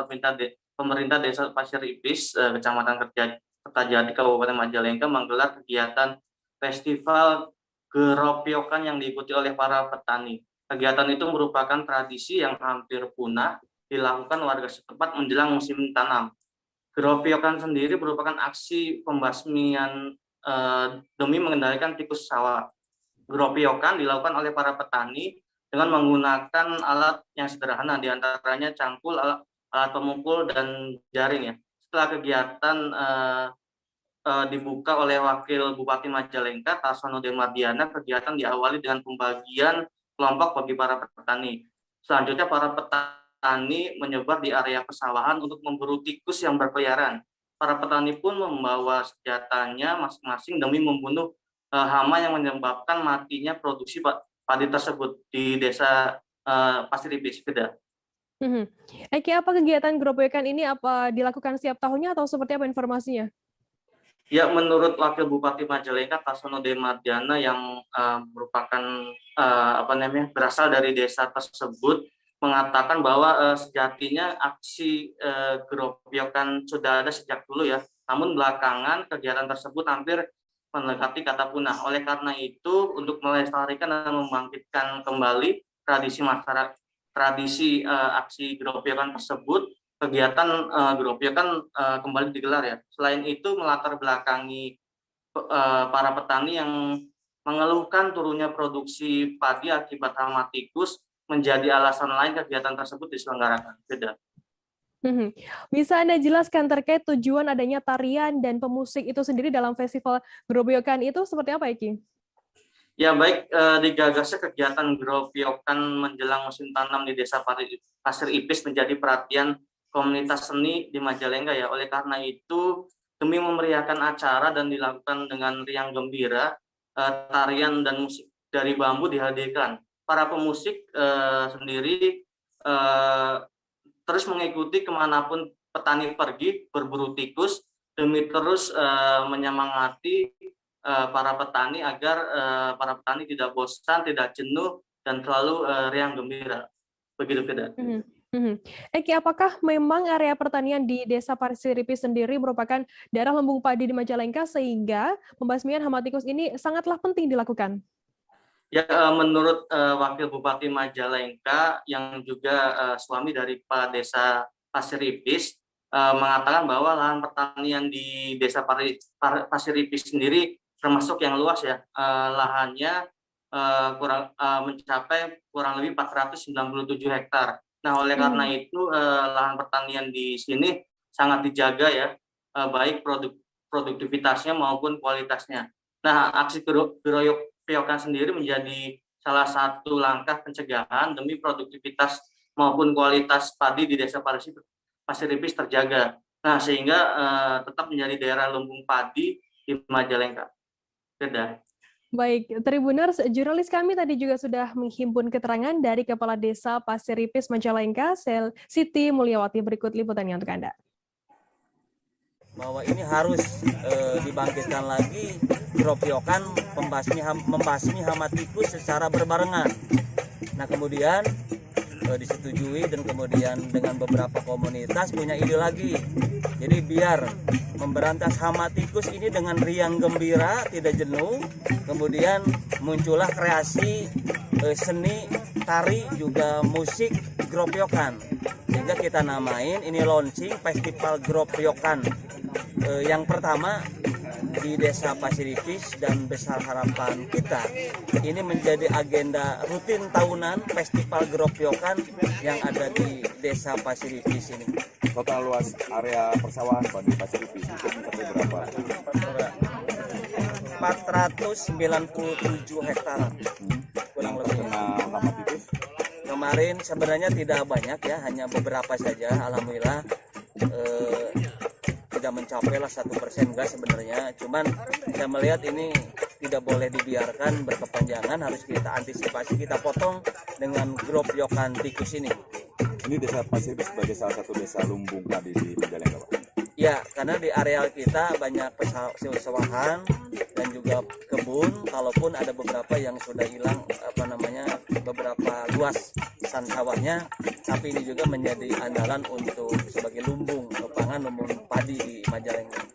pemerintah Desa Pasir Ripis, Kecamatan Kertajati, Kabupaten Majalengka menggelar kegiatan Festival Gropiokan yang diikuti oleh para petani. Kegiatan itu merupakan tradisi yang hampir punah dilakukan warga setempat menjelang musim tanam. Gropiokan sendiri merupakan aksi pembasmian demi mengendalikan tikus sawah. Gropiokan dilakukan oleh para petani dengan menggunakan alat yang sederhana, diantaranya cangkul, alat pemukul, dan jaring. Ya. Setelah kegiatan dibuka oleh Wakil Bupati Majalengka, Tarsono Demardiana, kegiatan diawali dengan pembagian kelompok bagi para petani. Selanjutnya para petani menyebar di area persawahan untuk memburu tikus yang berkeliaran. Para petani pun membawa senjatanya masing-masing demi membunuh hama yang menyebabkan matinya produksi padi tersebut di desa Pasir Ripis. Eki, apa kegiatan Gropiokan ini apa dilakukan setiap tahunnya atau seperti apa informasinya? Ya, menurut Wakil Bupati Majalengka, Tarsono Demardiana, yang merupakan berasal dari desa tersebut, mengatakan bahwa sejatinya aksi Gropiokan sudah ada sejak dulu ya, namun belakangan kegiatan tersebut hampir mendekati kata punah. Oleh karena itu, untuk melestarikan dan membangkitkan kembali tradisi aksi Gropiokan tersebut, kegiatan Gropiokan kembali digelar ya. Selain itu, melatar belakangi para petani yang mengeluhkan turunnya produksi padi akibat hama tikus menjadi alasan lain kegiatan tersebut diselenggarakan. Bisa Anda jelaskan terkait tujuan adanya tarian dan pemusik itu sendiri dalam Festival Gropiokan itu seperti apa, Eki? Ya baik, digagasnya kegiatan Gropiokan menjelang musim tanam di Desa Pasir Ripis menjadi perhatian komunitas seni di Majalengka ya. Oleh karena itu, demi memeriahkan acara dan dilakukan dengan riang gembira, tarian dan musik dari bambu dihadirkan. Para pemusik sendiri terus mengikuti kemanapun petani pergi berburu tikus demi terus menyemangati para petani agar para petani tidak bosan, tidak jenuh, dan selalu riang gembira. Begitu tidak? Eki, apakah memang area pertanian di Desa Pasiripis sendiri merupakan daerah lumbung padi di Majalengka sehingga pembasmian hama tikus ini sangatlah penting dilakukan? Ya, menurut Wakil Bupati Majalengka yang juga suami dari Kepala Desa Pasiripis mengatakan bahwa lahan pertanian di Desa Pasiripis sendiri termasuk yang luas ya, lahannya mencapai kurang lebih 497 hektar. Nah, oleh karena itu lahan pertanian di sini sangat dijaga ya, baik produktivitasnya maupun kualitasnya. Nah, aksi geroyokan sendiri menjadi salah satu langkah pencegahan demi produktivitas maupun kualitas padi di Desa Pasiripis terjaga. Nah, sehingga tetap menjadi daerah lumbung padi di Majalengka. Beda. Baik, Tribuners, jurnalis kami tadi juga sudah menghimpun keterangan dari Kepala Desa Pasiripis Majalengka, Siti Mulyawati. Berikut liputannya untuk Anda. Bahwa ini harus dibangkitkan lagi geropyokan membasmi hama tikus secara berbarengan. Nah, kemudian disetujui dan kemudian dengan beberapa komunitas punya ide lagi. Jadi biar memberantas hama tikus ini dengan riang gembira, tidak jenuh, kemudian muncullah kreasi seni, tari, juga musik gropyokan. Sehingga kita namain ini launching Festival Gropyokan. Yang pertama di Desa Pasiripis, dan besar harapan kita ini menjadi agenda rutin tahunan Festival Gropyokan yang ada di Desa Pasiripis ini. Total luas area persawahan Pak di Pasiripis itu mencapai berapa? 497 hektar. Kurang lebih. Hama tikus? Kemarin sebenarnya tidak banyak ya, hanya beberapa saja. Alhamdulillah tidak mencapai lah 1% enggak sebenarnya. Cuman saya melihat ini tidak boleh dibiarkan berkepanjangan, harus kita antisipasi, kita potong dengan gropyokan tikus ini. Ini Desa Pasiripis sebagai salah satu desa lumbung padi di Majalengka, Pak? Ya, karena di areal kita banyak pesawahan dan juga kebun, kalaupun ada beberapa yang sudah hilang beberapa luas sawahnya, tapi ini juga menjadi andalan untuk sebagai lumbung pangan, lumbung padi di Majalengka.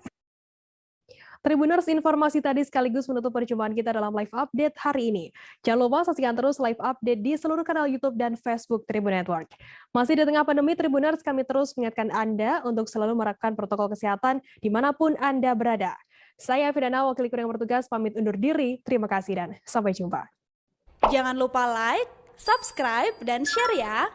Tribuners, informasi tadi sekaligus menutup perjumpaan kita dalam live update hari ini. Jangan lupa saksikan terus live update di seluruh kanal YouTube dan Facebook Tribun Network. Masih di tengah pandemi, Tribuners, kami terus mengingatkan Anda untuk selalu menerapkan protokol kesehatan dimanapun Anda berada. Saya Fidana, wakil kru yang bertugas, pamit undur diri. Terima kasih dan sampai jumpa. Jangan lupa like, subscribe, dan share ya!